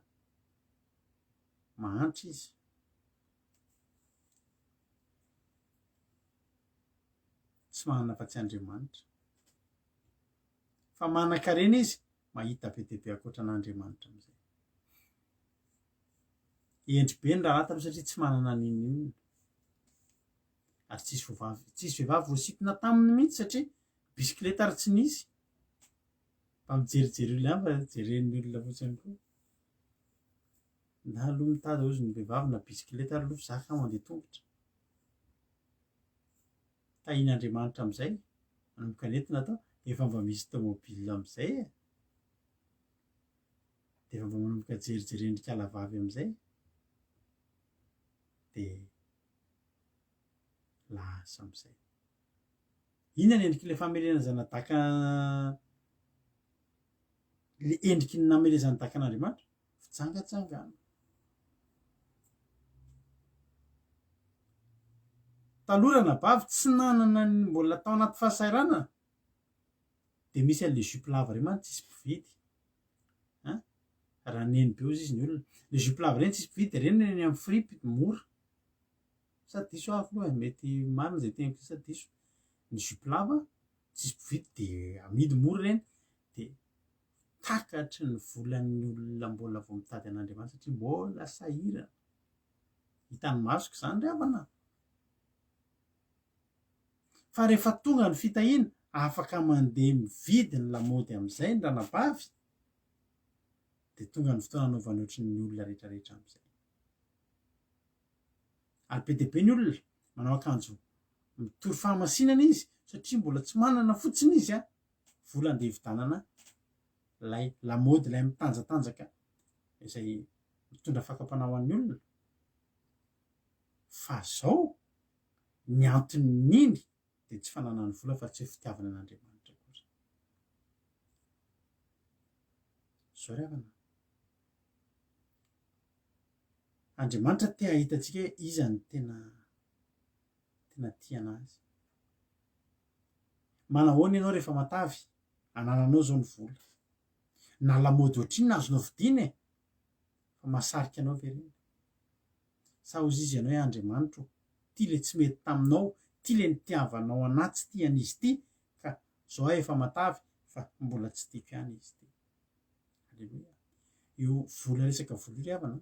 mahantra izy, tsy manana afa-tsy Andriamanitra, fa manan-karena izy mahita be dia be ankoatran'Andriamanitra amin'izay. Endry be ny raharaha taloha satria tsy manana n'inona ary tsisy vehivavy voasintona taminy mihitsy satria bisikileta ary tsy nisy. Mba mijerijery olona ihany fa jeren'ny olona fotsiny koa. Na aloha mitady ozy ny vehivavy na bisikileta ary aloha zaka mandeha tongotra. Tahian'Andriamanitra amin'izay manomboka nentina atao efa mba misy tômôbilina amin'izay e. Dia efa mba manomboka jerijerendrika alavavy amin'izay dia lasa amin'izay. Inona ny endriky ilay famelena zanadaka, le endriky ny namele zanadakan'Andriamanitra? Fitsangatsangana. Talorana bavy tsy nanana ny mbola tao anaty fahasahiranana dia misy an'ilay jupe lava ireny mantsy tsisy mpividy. Raha neny be ozy izy ny olona. Le jupe lava ireny tsisy mpividy dia ireny eny amin'ny fripy mora. Sady diso avy loha mety marina izay teniko sady diso. Ny jupe lava tsisy mpividy dia amidy mora ireny dia takatry ny volan'ny olona mbola vao mitady an'Andriamanitra satria mbola sahirana. Hitan'ny masoko izany ry havana. Fa rehefa tonga ny fitahiana afaka mandeha mividy ny lamaody amin'izay ny ranabavy dia tonga ny fotoana anaovany ohatry ny olona rehetrarehetra amin'izay. Ary be dia be ny olona manao akanjo mitory fahamasinana izy satria mbola tsy manana fotsiny izy vola andeha hividanana ilay lamaody ilay mitanjatanjaka izay mitondra fakam-panao an'ny olona. Fa zao ny anton'iny dia tsy fananany vola fa tsy fitiavana an'Andriamanitra kosa. Zao ry havana. Andriamanitra te hahitantsika hoe iza ny tena tiana azy. Manahoana ianao rehefa matavy anananao zao ny vola na lamaody ohatriny azonao vidiana fa mahasarika anao ve reny? Sa hozy izy ianao hoe Andriamanitra ty le tsy mety taminao, ty le nitiavanao anahy tsy tian'izy ty ka zao aho efa matavy fa mbola tsy tiako ihany izy ty. Alleloia. Io vola resaka vola io ry havana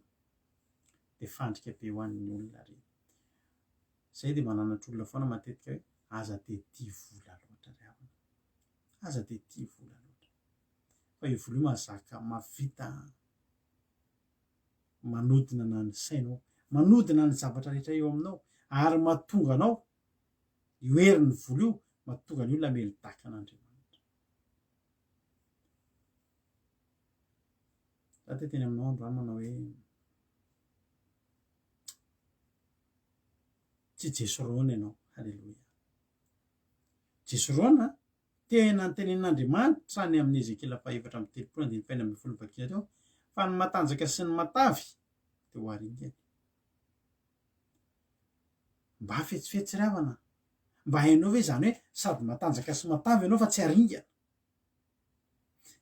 dia fandrika be ho an'ny olona reny. Zay dia mananatra olona foana matetika hoe aza dia tia vola loatra ry havana. Aza dia tia vola loatra. Fa io vola io mahazaka mavita manodina na ny sainao, manodina ny zavatra rehetra eo aminao ary mahatonga anao io herin'ny vola io mahatonga ny olona melodaka an'Andriamanitra. Za te teny aminao androany manao hoe tsy Jesoroana ianao. Halleloia. Jesoroana tena nitenen'Andriamanitra ny amin'ny Ezekela 4:3-5 teo fa ny matanjaka sy ny matavy dia ho haringana. Mba hafetsifetsy ry havana, mba hainao hoe zany hoe sady matanjaka sy matavy ianao fa tsy haringana.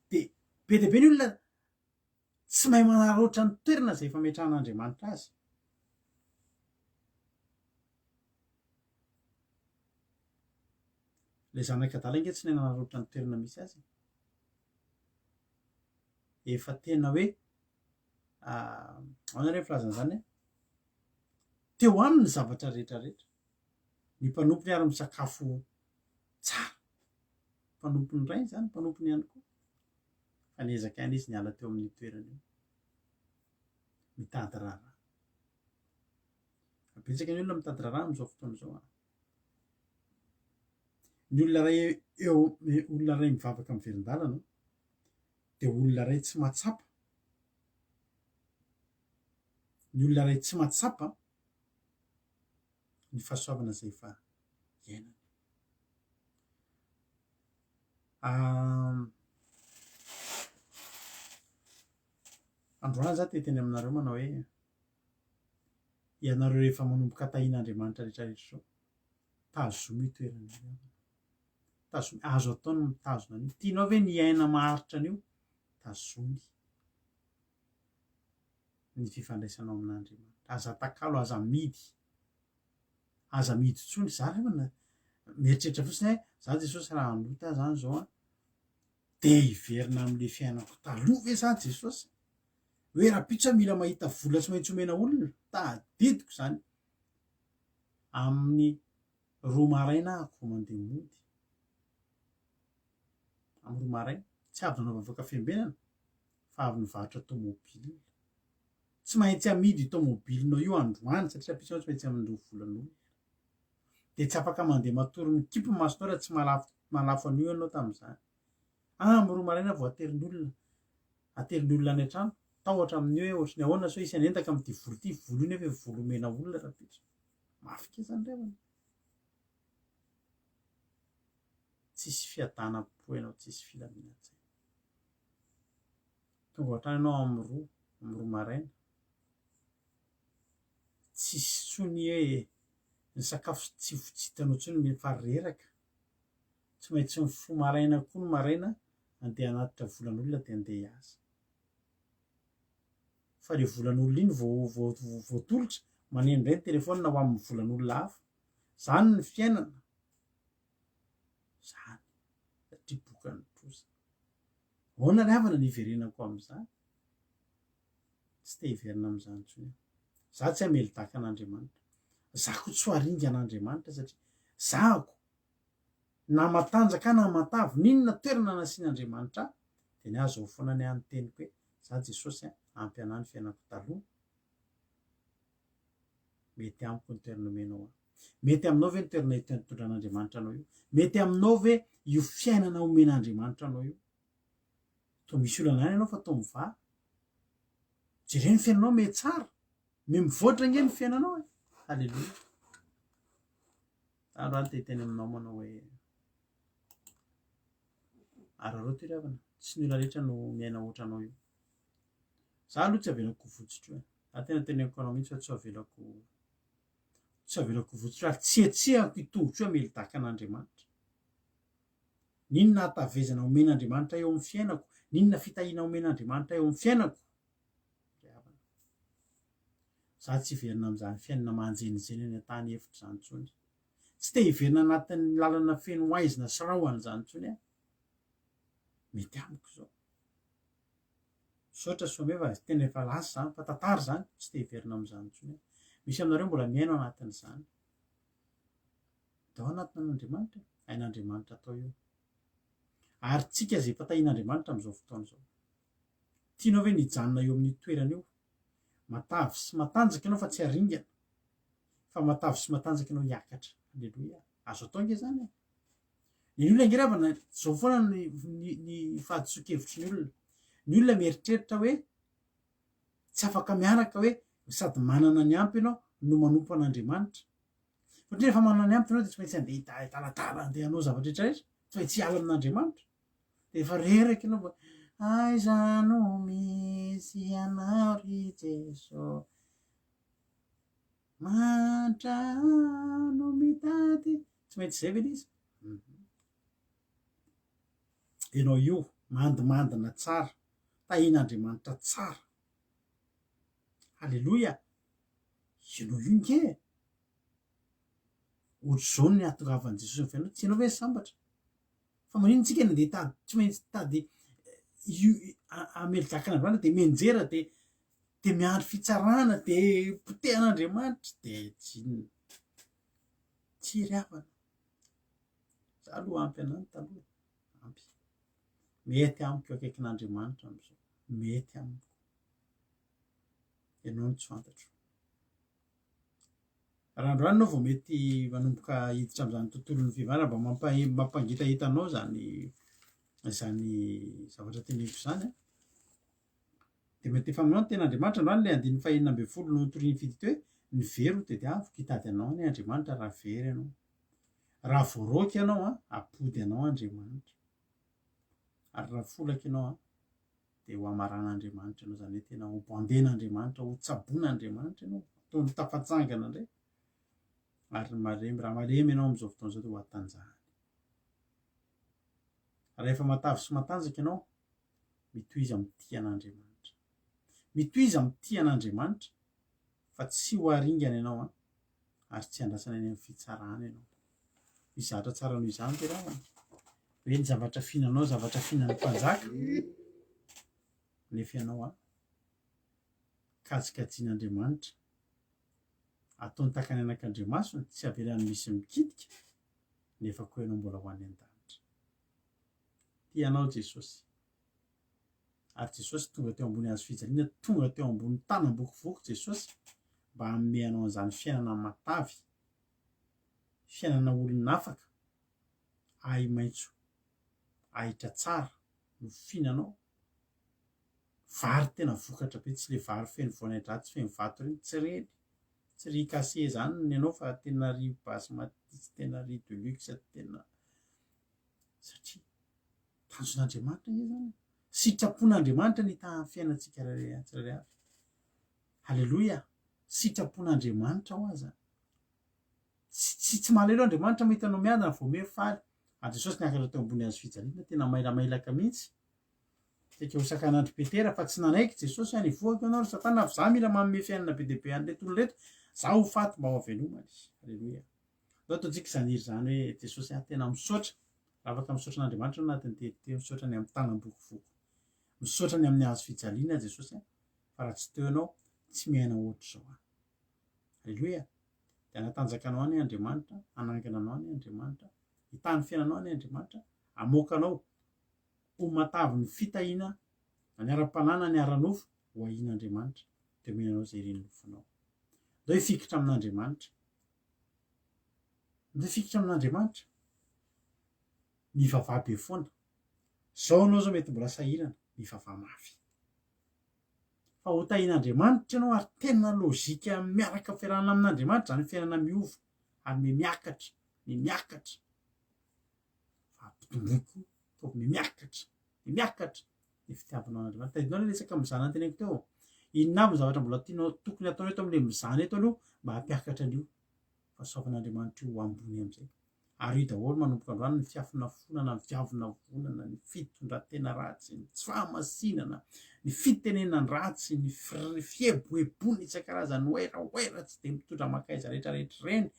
Dia be dia be ny olona tsy mahay manaroatra ny toerana izay fametrahan'Andriamanitra azy. Ilay zanak'Adala inge tsy nahay nanaroatra ny toerana misy azy. Efa tena hoe ao nareo filazan'izany teo aminy ny zavatra rehetrarehetra. Ny mpanompony ary misakafo tsara, mpanompony ray zany, mpanompony ihany koa. Fa niezaka ihany izy niala teo amin'ny toerana io, mitady raharaha. Betsaka ny olona mitady raharaha amin'izao fotoana izao. Ny olona ray olona ray mivavaka amin'ny verin-dalana dia olona ray tsy mahatsapa. Ny olona ray tsy mahatsapa ny fahasoavana izay efa iainana. Androany za teteny aminareo manao hoe ianareo rehefa manomboka tahian'Andriamanitra rehetrarehetra izao, tazomy io toerana io. Tazomy, azo atao ny mitazona an'io. Tianao ve ny aina maharitra an'io? Tazomy ny fifandraisanao amin'Andriamanitra. Aza takalo, aza midy tsony. Za rehefa mieritreritra fotsiny hoe za Jesosy raha andota zany zao dia hiverina amin'ilay fiainako taloha ve za Jesosy? Hoe rahampitso mila mahita vola tsy maintsy omena olona, tadidiko zany. Amin'ny 2 maraina ahako vao mandeha mody. Amin'ny 2 maraina tsy avy nanao fiambenana fa avy nivarotra tômôbila. Tsy maintsy amidy tômôbilinao io androany satria rahampitso tsy maintsy amindroa volan'olona. Dia tsy afaka mandeha matory mikipy ny masonao raha tsy malafo an'io ianao tamin'izany. Amin'ny 2 maraina vao aterin'olona any an-trano, tahotra amin'ny hoe ohatry ny ahoana sao isy anendaka amin'ity volo ity, volo iny efa volo omena olona rahampitso. Mafy ke zany revana. Tsisy fiadanam-po ianao, tsisy filaminan-tsaina. Tonga hatrany ianao amin'ny 2 maraina. Tsisy tsony hoe ny sakafo tsy hitanao tsony fa reraka. Tsy maintsy ny 1 maraina koa ny maraina andeha hanatitra volan'olona dia andeha hiasa. Fa ilay volan'olona iny vao tolotra maneno indray ny telefônina ho amin'ny volan'olona hafa. Zany ny fiainana. Zany satria bokany trosa. Ahoana ry havana ny iverenako amin'izany? Tsy te hiverina amin'izany intsony. Za tsy hamelin-daka an'Andriamanitra. Za koa tsy ho haringa an'Andriamanitra satria zahako na matanjaka na matavy n'inona toerana nasian'Andriamanitra dia ny azo foana ny any teniko hoe za Jesosy ampy anahy ny fiainako taloha. Mety amiko ny toerana omenao ahy. Mety aminao ve ny toerana hitondran'Andriamanitra anao io? Mety aminao ve io fiainana omen'Andriamanitra anao io? Toa misy olana any ianao fa toa mivaha. Jereo ny fiainanao me tsara, me mivoatra nge ny fiainanao. Halleloja. Androany teteny aminao manao hoe araroto ry havana, tsy ny olona rehetra no miaina ohatra anao io. Za aloha tsy avelako votsotro hoe. Za tena teneniko anao mihitsy fa tsy avelako votsotro ary tsy etsehako hitovitra hoe hamelin-daka an'Andriamanitra. N'inona hatavezana omen'Andriamanitra eo amin'ny fiainako? N'inona fitahiana omen'Andriamanitra eo amin'ny fiainako? Za tsy hiverina amin'izany fiainana manjenijeny any an-tany efitra izany intsony. Tsy te hiverina anatin'ny lalana feno haizina sy rahona izany intsony aho. Mety amiko izao. Saotra soa meva tena efa lasa izany fa tantara izany, tsy te hiverina amin'izany intsony aho. Misy aminareo mbola miaina anatin'izany. Dao anatin'Andriamanitra, hain'Andriamanitra atao io. Ary tsika izay efa tahian'Andriamanitra amin'izao fotoana izao. Tianao ve nijanona eo amin'ny toerana io? Matavy sy matanjaka ianao fa tsy haringana. Fa matavy sy matanjaka ianao hiakatra. Halleloja. Azo atao nge zany. Ny olona nge ravana zao foana ny fahadiso-kevitry ny olona. Ny olona mieritreritra hoe tsy afaka miaraka hoe sady manana ny ampy ianao no manompo an'Andriamanitra. Satria rehefa manana ny ampy ianao dia tsy maintsy andeha hitalatala, andeha hanao zavatra rehetrarehetra, tsy maintsy hiala amin'Andriamanitra. Dia efa reraka ianao mba aiza no misy anao ry Jesosy, mandrano mitady. Tsy maintsy izay ve ilay izy? Ianao io mandimandina tsara, tahin'Andriamanitra tsara. Halleloia, ianao io nge ohatr'izao ny ahatongavan'i Jesosy ny fiainao, tsy ianao ve sambatra fa manino tsika ny andeha tady, tsy maintsy tady amelikakana de mianjera de miandry fitsarana de potehan'Andriamanitra de tsy ry havana. Za aloha ampy anany taloha, ampy mety amiko akaikin'Andriamanitra am'izao, mety amiko, ianao no tsy fantatro. Raha androany anao vao mety manomboka hiditra am'zany tontolon'ny fihavanana mba mampangitahitanao zany zavatra teneniko zany a, de mety efa aminao ny ten'Andriamanitra androany le 140 no notoriany fity teo hoe ny very ho tediaviko, hitady anao ny Andriamanitra raha very ianao, raha voaraoka ianao a apody anao Andriamanitra, ary raha folaka ianao a de ho amaran'Andriamanitra ianao, zany hoe tena ho banden'Andriamanitra, ho tsaboin'Andriamanitra ianao, ataony tafatsangana ndray, ary raha malemy ianao am'izao fotoana zao de ho atanjahany. Rehefa matavy sy matanjaka ianao, mitohiza am'ty an'Andriamanitra, mitohiza am'ty an'Andriamanitra fa tsy ho aringana ianao a, ary tsy andrasana eny amin'ny fitsarana ianao. Misy zavatra tsara noho izany ampiarahana, hoe ny zavatra fihinanao zavatra fihinan'ny mpanjaka, nefa ianao a kajikajian'Andriamanitra, ataony takany anak'Andriamasina, tsy avelany misy mikitika, nefa koa ianao mbola ho any an-danitra. Tianao Jesosy, ary Jesosy tonga teo ambony hazo fijaliana, tonga teo ambony tanam-bokovoko Jesosy mba hanome anao an'izany fiainana matavy, fiainana olon'afaka, ahi maitso, ahitra tsara no fihinanao, vary tena vokatra be, tsy le vary feno voan'ahi-dratsy feno vato reny, tsy reny, tsy ry kase zany ny anao fa tena ry basmati, tsy tena ry de luxe, tena satria tanjon'Andriamanitra izy zany, sitrapon'Andriamanitra ny hita amin'ny fiainantsika tsirairay avy. Halleloia, sitrapon'Andriamanitra ho aza, tsy malelo Andriamanitra mahita anao miadana vao mery faly. Ary Jesosy niakatra teo ambony hazo fijaliana, tena mailamailaka mihitsy, saika ho sakan'Andry Petera fa tsy nanaiky Jesosy any voaka ianao ry Satana, fa za mila manome fiainana be dia be an'ilay tontolo reto, za ho faty mba ho havelomany. Halleloia, zao ataontsika zany iry zany hoe Jesosy tena misaotra, raha afaka misaotra n'Andriamanitra anatin'ny teo misaotra ny amin'ny tanam-bokovoko, misaotra ny amin'ny hazo fijaliana Jesosy fa raha tsy teo ianao tsy miaina ohatr'izao. Halleloia, de anatanjakanao any Andriamanitra, anangana anao any Andriamanitra, hitany fiainanao any Andriamanitra, amoakanao ho matavy ny fitahiana, ny ara-panana, ny ara-nofo ho ahian'Andriamanitra, de omenanao zay ireny nofonao. Ndao hifikitra amin'Andriamanitra, ndao hifikitra amin'Andriamanitra, mivavah be foana. Zao anao zao mety mbola sahirana, mivavah mafy. Fa ho tahian'Andriamanitra ianao ary tena lôjika miaraka fiarahana amin'Andriamanitra, zany fiainana miova ary miakatra, miakatra. Fa ampitomboiko, ataovy miakatra, ny fitiavanao an'Andriamanitra. Tadinao le resaka mizana anteneniko teo, inona aby ny zavatra mbola tianao tokony ataonao eto amin'le mizana eto aloha mba hampiakatra an'io, fa saovan'Andriamanitra io ho ambony am'izay. Ary io daholo manomboka androany ny fiafonafonana, ny fiavona vonana, ny fitondran-tena ratsy, ny tsy fahamasinana, ny fitenenana ratsy, ny fieboebony isan-karazany oera tsy de mitondra makaiza rehetrarehetra ireny,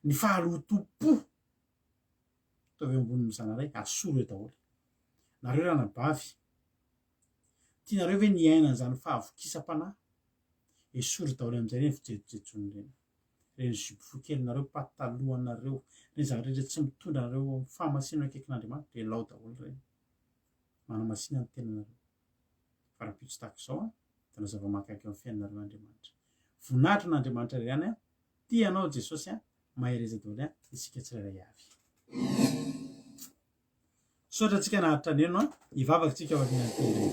ny fahalotom-po, ataovy eo ambony mizana ray, asolo eo daholo. Nareo ranabavy, tianareo ve ny ainan'izany fahavokisam-panahy? Esory daholo amin'izay reny fijerojejony reny. Reny zipo fokelinareo, patalohanareo, reny zavatra rehetra tsy mitondra anareo fahamasinana akaikin'Andriamanitra, de lao daholo reny. Manamasina ny tenanareo. Fa raha pitso tahak'izao de mazava mahakaiky amin'ny fiainanareo Andriamanitra. Voninahitra n'Andriamanitra iray ihany tianao Jesosy mahay reza daholo isika tsirairay avy. Saotra antsika naharitra aneno hivavaka tsika ao aorian'ny teny.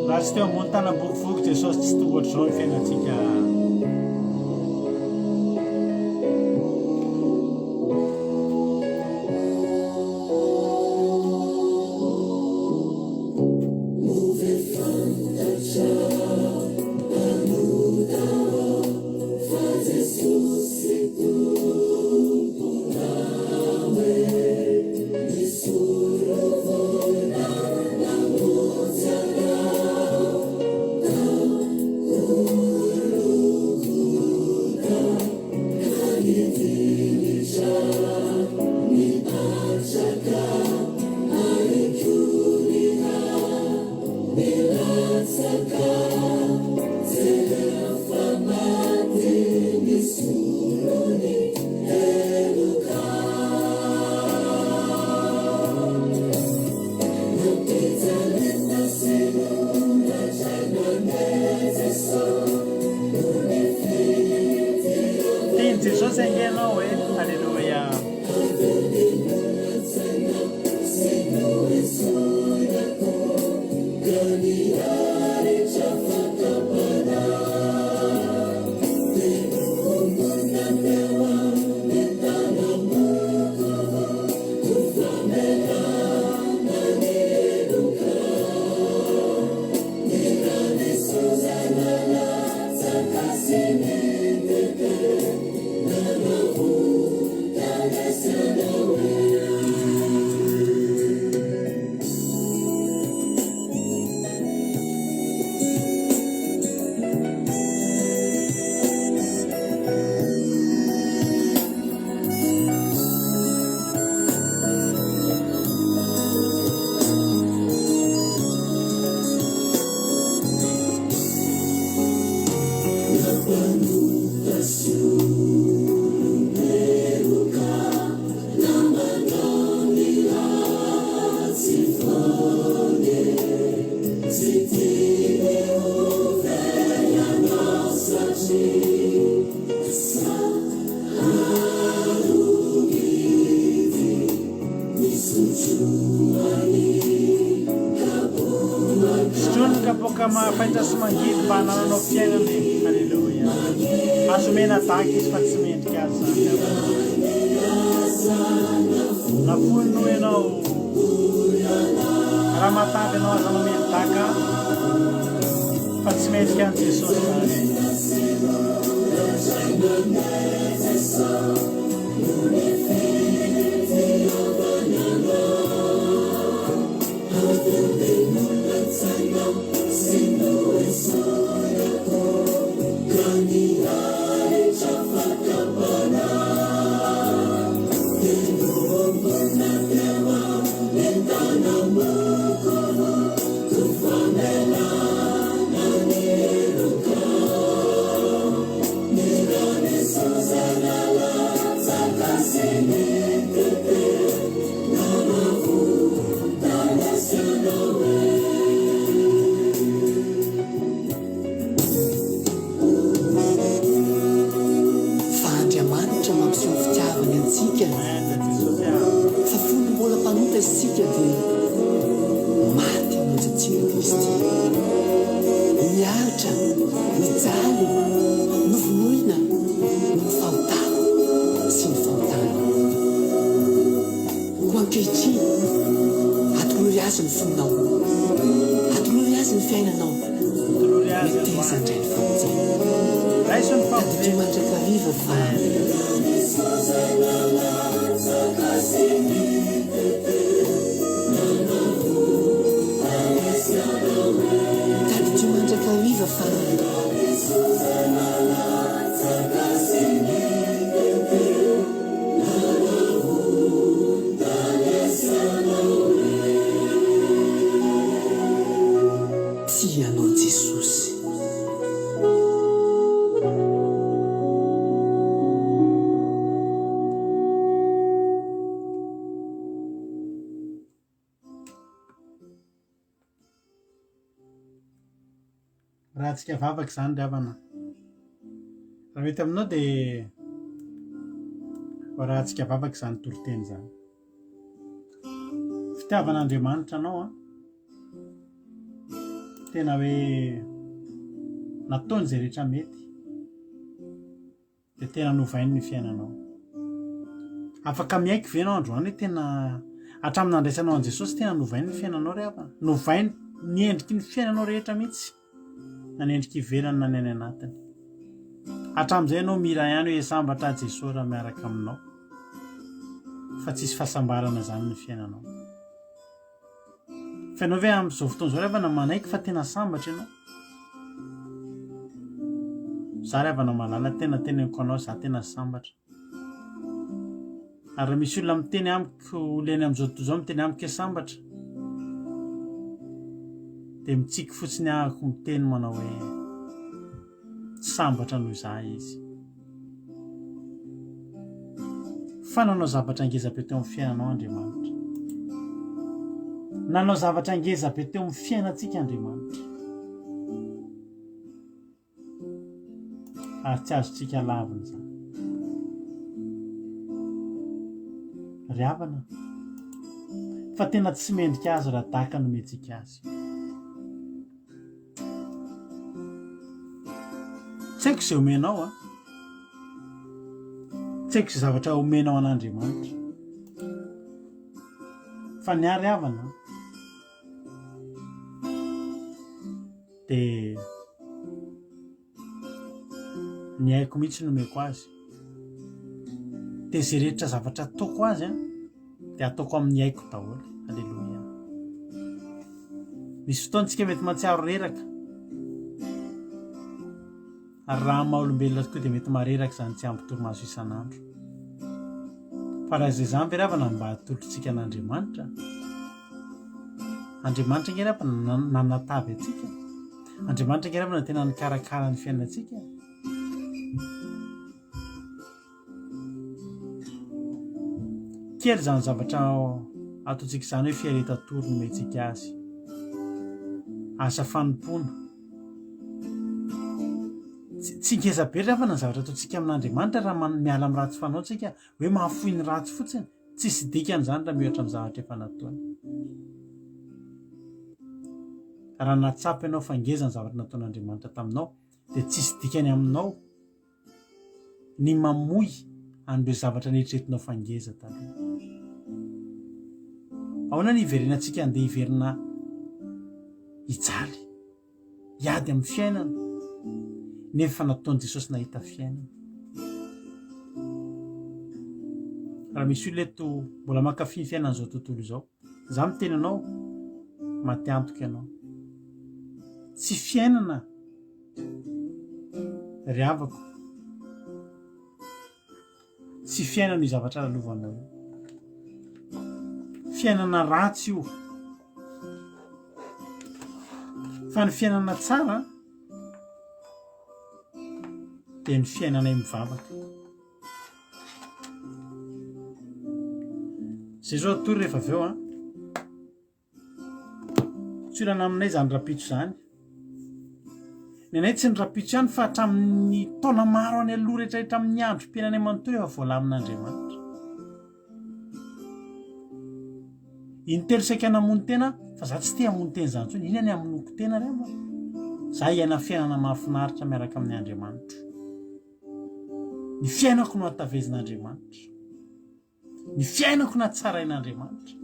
Raha tsy teo ambony tanam-bokovoko Jesosy tsy tonga ohatr'izao ny fiainantsika. Move it from the top. sotrony kapoka mahafaitra sy mangidy mba hanananao fiainany. Halleloia. Azomena taky izy fa tsy mendrika azy zany. Naponino ianao raha matavy ianao aza nomeny taka fa tsy mendrika an' Jesosy zany. Raha tsika vavaky zany ry havana. Raha mety aminao dia raha tsika vavaky zany toroteny zany. Fitiavan'Andriamanitra anao tena hoe nataony izay rehetra mety dia tena novainy ny fiainanao. Afaka miaiky ve ianao androany hoe tena hatramin'ny nandraisanao an' Jesosy tena novainy ny fiainanao ry havana. Novainy ny endriky ny fiainanao rehetra mihitsy. Na ny endriky ivelany na ny any anatiny. Hatramin'izay ianao mira ihany hoe sambatra Jesosy raha miaraka aminao. Fa tsisy fahasambarana zany ny fiainanao. Fa ianao ve amin'izao fotoana izao ry havana manaiky fa tena sambatra ianao. Za ry havana malala tena teneniko anao za tena sambatra. Ary raha misy olona miteny amiko leny amin'izao tontolo izao miteny amiko hoe sambatra dia mitsiky fotsiny ahako miteny manao hoe sambatra noho izaho izy. Fa nanao zavatra ngeza be teo amin'ny fiainanao Andriamanitra. Nanao zavatra ngeza be teo amin'ny fiainantsika Andriamanitra. Ary tsy azontsika lavina zany. Ry havana, fa tena tsy mendrika azy raha tahaka nomentsika azy. Tsy haiko izay omenao tsy haiko izay zavatra omenao an'Andriamanitra. Fa ny ary havana dia ny haiko mihitsy nomeko azy. Dia izay rehetra zavatra ataoko azy dia ataoko amin'ny haiko daholo. Halleloia. Misy fotoantsika mety mahatsiaro reraka. Ary raha maha olombelona tokoa dia mety mareraka zany tsy ampy torimaso isan'andro. Fa raha izay zany ve ry havana mba hatolotritsika an'Andriamanitra. Andriamanitra nge ry havana nanatavy atsika. Andriamanitra nge ry havana tena nikarakara ny fiainantsika. Kely zany zavatra ataontsika izany hoe fiaretantoro nomentsika azy. Asa fanompoana. Tsy ngeza be ry havana ny zavatra ataontsika amin'Andriamanitra raha miala amin'ny ratsy fanaontsika hoe mahafoy ny ratsy fotsiny. tsisy dikany zany raha mihoatra amin'ny zavatra efa nataony. Raha natsapy ianao fangeza ny zavatra nataon'Andriamanitra taminao dia tsisy dikany aminao ny mamoy an'ireo zavatra neritreretinao fangeza taloha. Ahoana ny iverenantsika andeha hiverina hijaly, hiady amin'ny fiainana nefa nataon'i Jesosy nahita fiainana. Raha misy olona eto mbola mankafy ny fiainana izao tontolo izao, za miteny anao maty antoka ianao. Tsy fiainana ry havako, tsy fiainana io zavatra lalovanao io. Fiainana ratsy io. Fa ny fiainana tsara dia ny fiainana mivavaka. Zay zao atory rehefa avy eo tsy olana aminay zany rapitso zany. Ny anay tsy ny rapitso ihany fa hatramin'ny taona maro any aloha rehetrarehetra amin'ny androm-piainanay manontolo efa voalamin'Andriamanitra. Intelo saika namono tena fa za tsy te hamono tena zany intsony. Inona ny hamonoko tena ry ama? Za hiaina fiainana mahafinaritra miaraka amin'ny Andriamanitra. Ny fiainako no hatavezin'Andriamanitra. Ny fiainako na tsarain'Andriamanitra.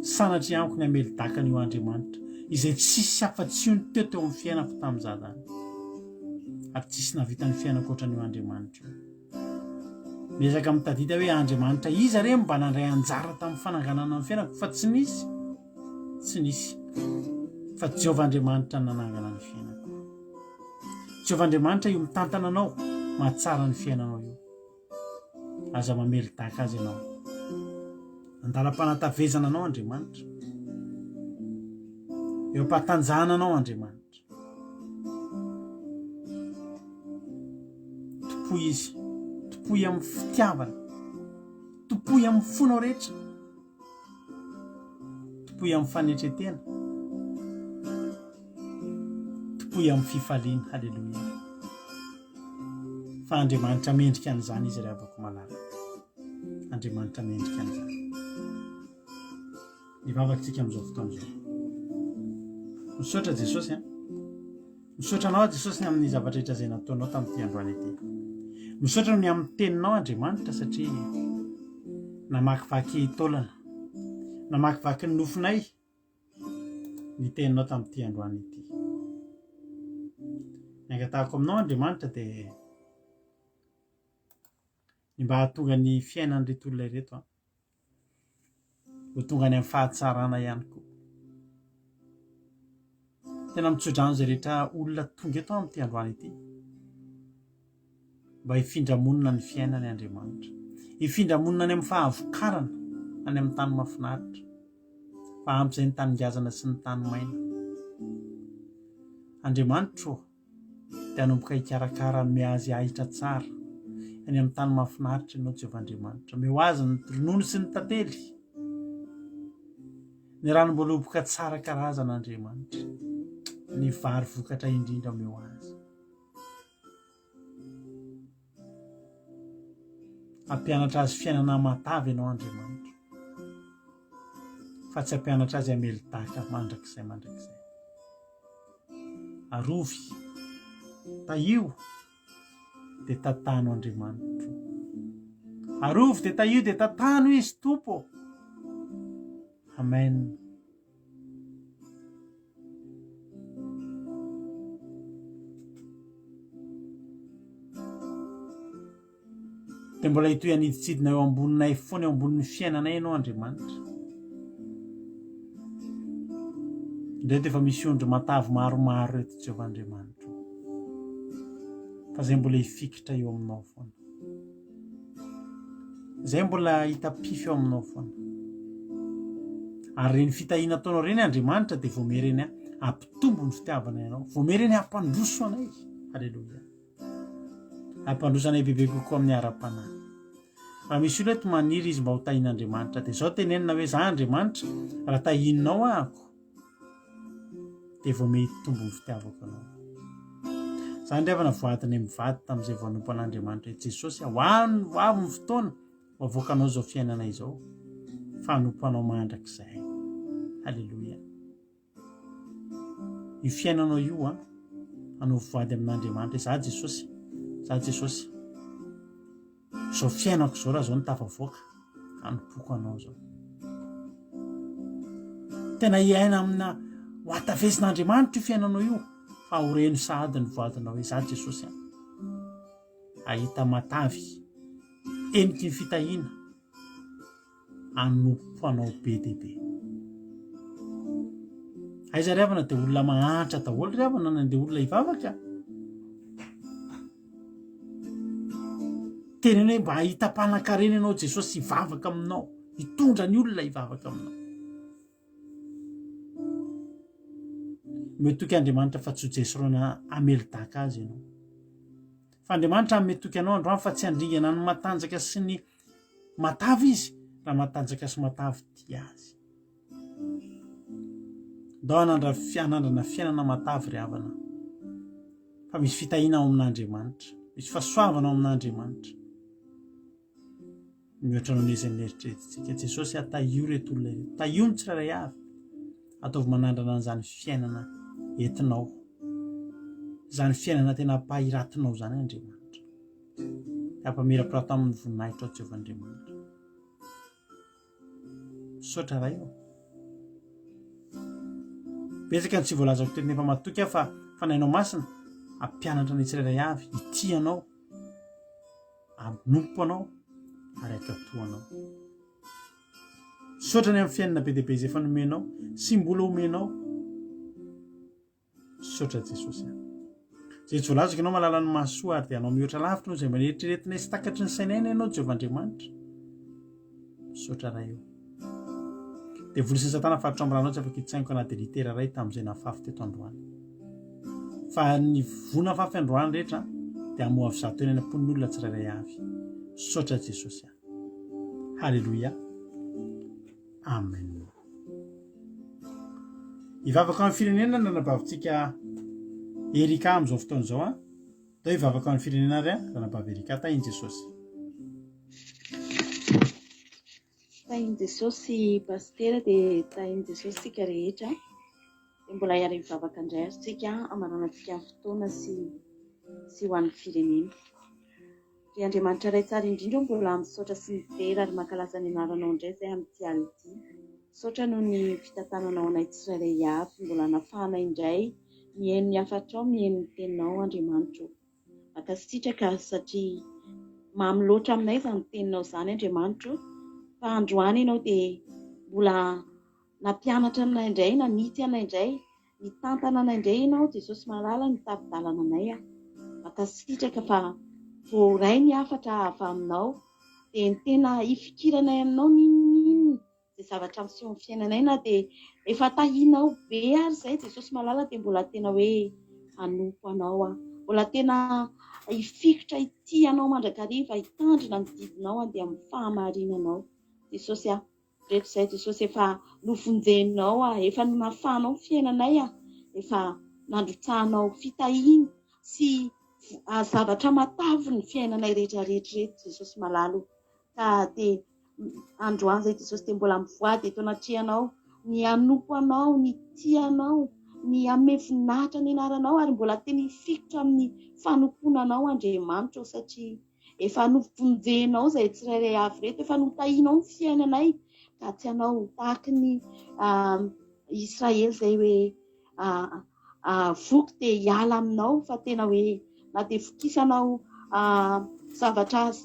Sanatria amiko ny hameli-dakany io Andriamanitra izay tsisy afa-tsy ony teo amin'ny fiainako tamin'iza zany. Ary tsisy navita ny fiainako ohatran'io Andriamanitra io. Miezaka mitadida hoe Andriamanitra iza re mba nandray anjara tamin'ny fananganana ny fiainako fa tsy nisy. Tsy nisy. Fa Jehovah Andriamanitra nanangana ny fiainako. Jehovah Andriamanitra io mitantana anao mahatsara ny fiainanao io. Aza mameli-daka azy ianao. Andalam-panatavezana anao Andriamanitra. Eo ampatanjahana anao Andriamanitra. Topoy izy. Topoy amin'ny fitiavana. Topoy amin'ny fonao rehetra. Topoy amin'ny fanetretena. Topoy amin'ny fifaliana. Halleluja. Fa Andriamanitra mendrika an'izany izy ry havako malala. Andriamanitra mendrika an'izany. Mivavakantsika amin'izao fotoana izao. Misaotra Jesosy misaotra anao Jesosy amin'ny zavatra rehetra izay nataonao tamin'ity androany ity. Misaotra ny amin'ny teninao Andriamanitra satria namakivaky taolana, namakivaky ny nofinay ny teninao tamin'ity androany ity. Ny angatahako aminao Andriamanitra dia ny mba hahatonga ny fiainan'ireto olona ireto ho tonga any amin'ny fahatsarana ihany koa. Tena mitsodrano izay rehetra olona tonga eto amin'ity androany ity mba hifindramonina ny fiainany Andriamanitra, hifindramonina any amin'ny fahavokarana any amin'ny tany mahafinaritra, fa ampy izay ny tany ngazana sy ny tany maina. Andriamanitra dia hanomboka hikarakara ny azy ahitra tsara any amin'ny tany mahafinaritra ianao Jehovah Andriamanitra. Meo azy ny ronono sy ny tantely, ny ranom-boaloboka tsara karazana Andriamanitra, ny vary vokatra indrindra meo azy. Hampianatra azy fiainana matavy ianao Andriamanitra, fa tsy hampianatra azy hameli-daka mandrakizay. Arovy, taio dia tantano Andriamanitra. Arovy dia taio dia tantano izy Tompo. Amen. Dia mbola hitoy haniditsidina eo amboninay foana, eo ambonin'ny fiainanay ianao Andriamanitra. Indray dia efa misy ondry matavy maromaro reto Jehovah Andriamanitra, fa izay mbola hifikitra eo aminao foana, izay mbola hitapify eo aminao foana. Ary reny fitahiana ataonao reny Andriamanitra dia vomereny hampitombo ny fitiavana ianao, vomereny hampandroso anay. Halleluja. Hampandroso anay bebe kokoa amin'ny ara-panahy. Raha misy olona eto maniry izy mba ho tahian'Andriamanitra dia izao tenenina hoe za Andriamanitra raha tahininao ahako dia vao mety tombo ny fitiavako anao. Izany ry havana voadiny mivady tamin'izay voanompo an'Andriamanitra Jesosy ho avy ny fotoana Mavoaka anao zao fiainana izao fa hanompo anao mandrakizay. Halleloia. Io fiainanao io a hanao voady amin'Andriamanitra. Za Jesosy, za Jesosy, zao fiainako zao raha zao no tafavoaka, hanompoko anao zao. Tena iaina amina ho atavezin'Andriamanitra io fiainanao io, fa horeno sahady ny voadinao hoe za Jesosy ahita matavy eniky ny fitahiana, hanompo anao be dia be. Aiza ry havana dia olona mahantra daholo ry havana nandeha olona hivavaka. Teneny hoe mba hahita-panan-karena ianao Jesosy hivavaka aminao, hitondra ny olona hivavaka aminao. Metoky Andriamanitra fa tsy ho jesorona hamelodaka azy ianao. Fa Andriamanitra metoky anao androany fa tsy handringana ny matanjaka sy ny matavy izy, raha matanjaka sy matavy dia azy. Ndao hanandrana fiainana matavy ry havana, fa misy fitahiana ao amin'Andriamanitra, misy fahasoavana ao amin'Andriamanitra. Mihoatra noho izay nieritreretintsika Jesosy tahio reto olona reto, tahio ny tsirairay avy, ataovy manandrana an'izany fiainana entinao, izany fiainana tena pahiratinao zany Andriamanitra. Ampamirapiratao amin'ny voninahitra ao Jehovah'Andriamanitra. Misaotra ray eo. Betsaka ny tsy voalazako teny efa matoky aho fa fanahinao masina hampianatra ny tsirairay avy, hitianao, hanompo anao ary hakatoanao. Misaotra ny amin'ny fiainana be dia be izay efa nomenao sy mbola omenao. Misaotra Jesosy. Izay tsy voalazako ianao mahalala ny mahasoa ary dia anao mihoatra lavitra noho izay maneritreretina sy takatry ny sainaina ianao Jehovah'Andriamanitra. Misaotra ray eo. Dia volisin'ny Satana faritra amranao tsy afaka hitsaingo anaty litera ray tamin'izay nafafy teto androany. Fa ny vona fafy androany rehetra dia hamoavy zato eny am-pon'ny olona tsirairay avy. Misaotra Jesosy. Halleluia. Amen. Hivavaka amin'ny firenena ranabavintsika Erika amin'izao fotoana izao a. Tao hivavaka amin'ny firenena ry ranabavy Erika, tahiny Jesosy. Tahiny Jesosy pastera dia tahiny Jesosy tsika rehetra. Dia mbola hiara hivavaka indray ary tsika amaranantsika ny fotoana sy ho an'ny firenena. Ry Andriamanitra iray tsara indrindra mbola misaotra sy mitera ary mankalaza ny anaranao indray izay amin'ity ality. Misaotra noho ny fitantananao anay tsirairay avy, mbola nafahanay indray mihaino ny hafatrao, mihaino ny teninao Andriamanitra. Mankasitraka satria mamy loatra aminay izany teninao izany Andriamanitra. Fa androany ianao dia mbola nampianatra anay indray, nanity anay indray, nitantana anay indray ianao Jesosy malala nitavy-dalana anay. Mankasitraka fa voaray ny hafatra avy aminao dia ny tena ifikiranay aminao ninonino izay zavatra miseho amin'ny fiainanay na dia efa tahinao be ary izay Jesosy malala dia mbola tena hoe hanompo anao, mbola tena hifikotra ity anao mandrakariva, hitandrina ny didinao andeha amin'ny fahamarinanao Jesosy rehetra izay Jesosy efa novonjenao, efa nafahanao fiainanay, efa nandrotsahanao fitahiana sy zavatra matavy ny fiainanay rehetrarehetra Jesosy malalo. Ka dia androany izay Jesosy dia mbola mivoady eto anatrihanao, ny hanompo anao, ny tianao, ny hanome voninahitra ny anaranao ary mbola tena hifikotra amin'ny fanomponanao Andriamanitra satria efa novonjenao izay tsirairay avy reto, efa notahinao ny fiainanay ka tsy hanao tahaky ny Israely izay hoe voky dia hiala aminao, fa tena hoe na dia vokisanao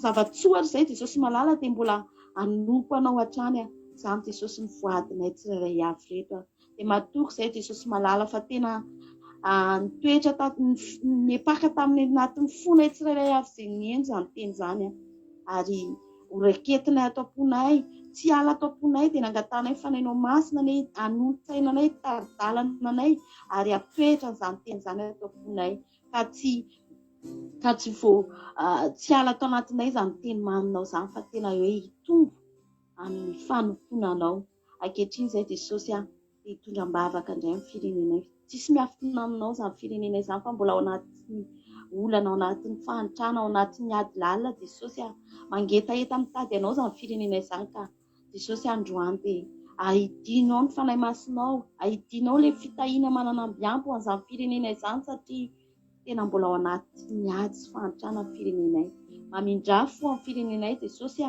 zavatsoa izay Jesosy malala dia mbola hanompo anao hatrany izany Jesosy mivoadinay tsirairay avy reto. Dia matoky izay Jesosy malala fa tena nitoetra nepaka tamin'ny anatin'ny fonay tsirairay avy izay nieny izany teny izany ary horaiketinay ato am-ponay, tsy ala ato am-ponay dia nangatanay fanahinao masina ny hanolo-tsainanay, tari-dalananay ary hatoetra izany teny izany ato am-ponay ka tsy tsy ala ato anatinay izany teny maninao izany fa tena hoe hitombo amin'ny fanomponanao. Ankehitriny izay Jesosy hitondram-bavaka indray amin'ny firenenay. Tsisy miafina aminao izany firenenay izany fa mbola ao anaty olana ao anatin'ny fahantrana ao anatin'ny ady lalina Jesosy mangetaeta mitady anao izany firenena izany ka Jesosy androany dia ahidinao ny fanahy masinao, ahidinao ilay fitahiana manana ambiampo ho an'izany firenena izany satria tena mbola ao anatin'ny ady sy fahantrana ny firenenay. Mamindra fo amin'ny firenenay Jesosy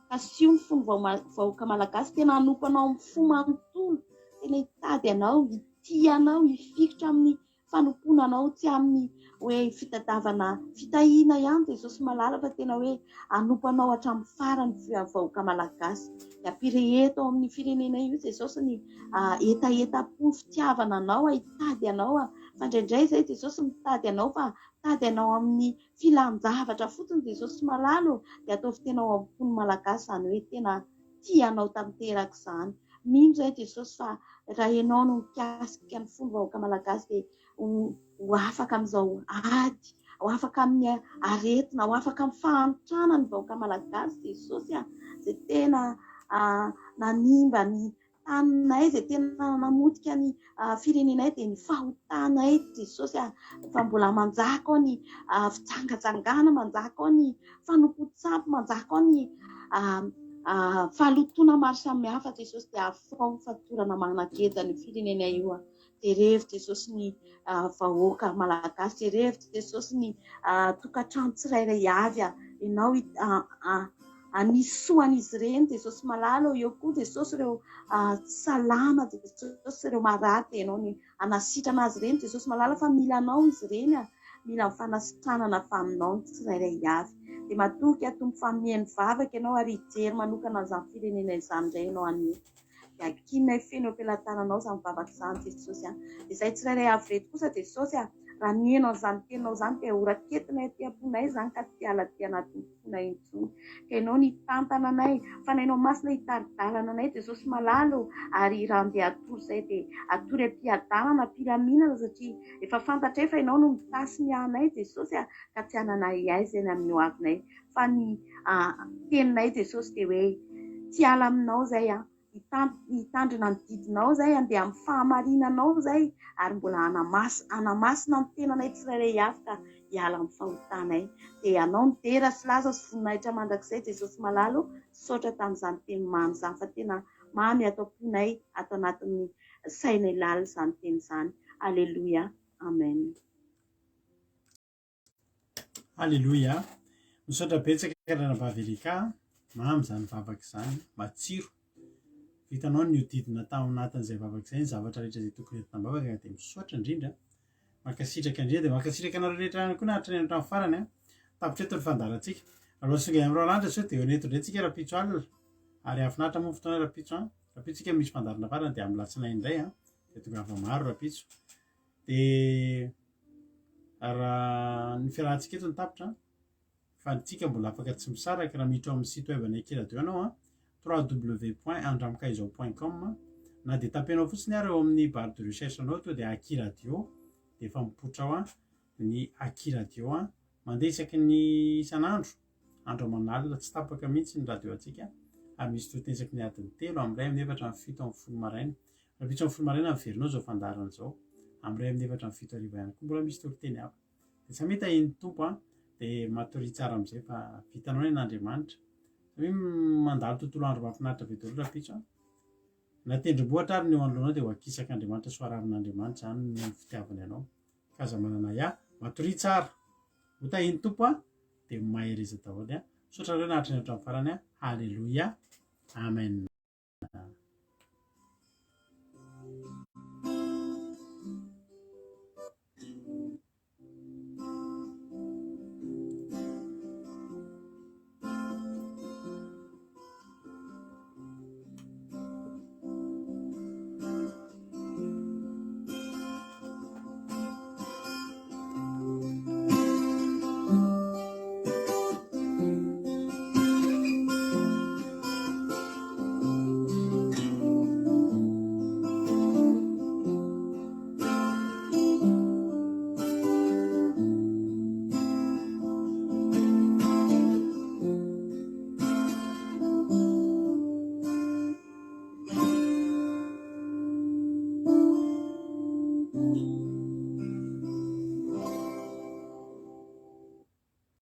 kasio ny fony vahoaka malagasy tena hanompanao amin'ny fo manontolo, tena hitady anao, hitia anao, hifikitra amin'ny fanompoana anao tsy amin'ny hoe fitadiavana fitahiana ihany Jesosy malala fa tena hoe hanompanao hatramin'ny farany vahoaka malagasy. Hampireheto ao amin'ny firenena io Jesosy ny etaeta-po fitiavana anao, hitady anao fa indraindray izay Jesosy mitady anao fa mitady anao amin'ny filan-javatra fotsiny Jesosy malalo dia ataovy tena ao amin'ny fony malagasy izany hoe tena tianao tanteraka izany. Mino izay Jesosy fa raha ianao no mikasika ny fony vahoaka malagasy dia ho afaka amin'izao ady, ho afaka amin'ny aretina, ho afaka amin'ny fahantrana ny vahoaka malagasy Jesosy izay tena nanimba ny taninay, izay tena namotika ny firenenay dia ny fahotanay Jesosy fa mbola manjaka ao ny fitsangatsangana, manjaka ao ny fanompo-tsampy, manjaka ao ny fahalotona maro samihafa Jesosy dia afao ny fatorana manankeza ny firenenay io. Jerevy Jesosy ny vahoaka malagasy, jerevy Jesosy ny tokantrano tsirairay avy ianao anisoan'izy ireny Jesosy malalo, eo koa Jesosy ireo salama Jesosy ireo marary dia ianao ny anasitrana azy ireny Jesosy malala fa mila anao izy ireny, mila mifanasitranana fa aminao ny tsirairay avy. Dia matoky atombo famihain'ny vavaka ianao ary hijery manokana izany firenena izany indray ianao anio. Dia hakinay feno am-pelantananao izany vavaka izany Jesosy dia izay tsirairay avy reto kosa Jesosy raha nihainao izany teninao izany dia horaketinay aty am-ponay izany ka tiala aty anatin'ny fonay intsony. Ka ianao ny tantana anay, fanahinao masina hitari-dalana anay Jesosy malalo ary raha andeha atory izay dia atory am-piadanana, am-pilaminana satria efa fantatra fa ianao no mitasy ny anay Jesosy ka tsy hananay aiza eny amin'ny ho avinay fa ny teninay Jesosy dia hoe tiala aminao izay hitandrina ny didinao izay, andeha amin'ny fahamarinanao izay ary mbola anamasina ny tenanay tsirairay avy ka hiala amin'ny fahotanay. Dia anao ny dera sy laza sy voninahitra mandrakizay Jesosy malalo, saotra tamin'izany teny mamy izany fa tena mamy ato am-ponay, ato anatin'ny sainay lalina izany teny izany. Aleloia, amen. Aleloia. Misaotra betsaka ranavavy mamy izany vavaka izany, matsiro. Vitanao ny hodidina tao anatin'izay vavaka izay ny zavatra rehetra izay tokony entina bavaka dia misaotra indrindra. Mankasitraka indrindra dia mankasitraka anareo rehetra ihany koa na hatrany hatramin'ny farany tapitra eto ny fandarantsika. Raha songa amin'ireo lanitra sao dia honeto indray tsika rapitso alina ary afinaritra moa fotoana rapitso rapitsika misy fandarana farany dia amin'ny latsinainy indray dia tonga fa maro rapitso. Dia raha ny fiarahantsika eto ny tapitra fa ntsika mbola afaka tsy misaraka raha miditra amin'ny site web ny Akiradio ianao www.andramokaizao.com na dia tapenao fotsiny ary eo amin'ny barre de recherche anao to dia Akiradio dia efa mipoitra ao ny Akiradio mandeha isaky ny isan'andro andro aman'alina tsy tapaka mihitsy ny radio antsika ary misy toetena isaky ny adiny 3 amin'ny 1 amin'ny 4 amin'ny 7 amin'ny folo maraina raha pitso amin'ny folo maraina averinao izao fandarana izao amin'ny 1 amin'ny 4 amin'ny 7 arivo ihany koa mbola misy toeteny hafa dia tsy mety ahiny tompo dia matory tsara amin'izay fa vitanao ny Andriamanitra hoe mandalo tontolo andro mahafinaritra be daholo raha pitso na tendrombohitra ary ny eo anoloanao dia ho akisak'Andriamanitra soararin'Andriamanitra izany ny fitiavany ianao ka aza manana matory tsara ho tahiny tompo dia mahery izy daholo. Saotra ireo nahatrany hatramin'ny farany. Haleloia, amen.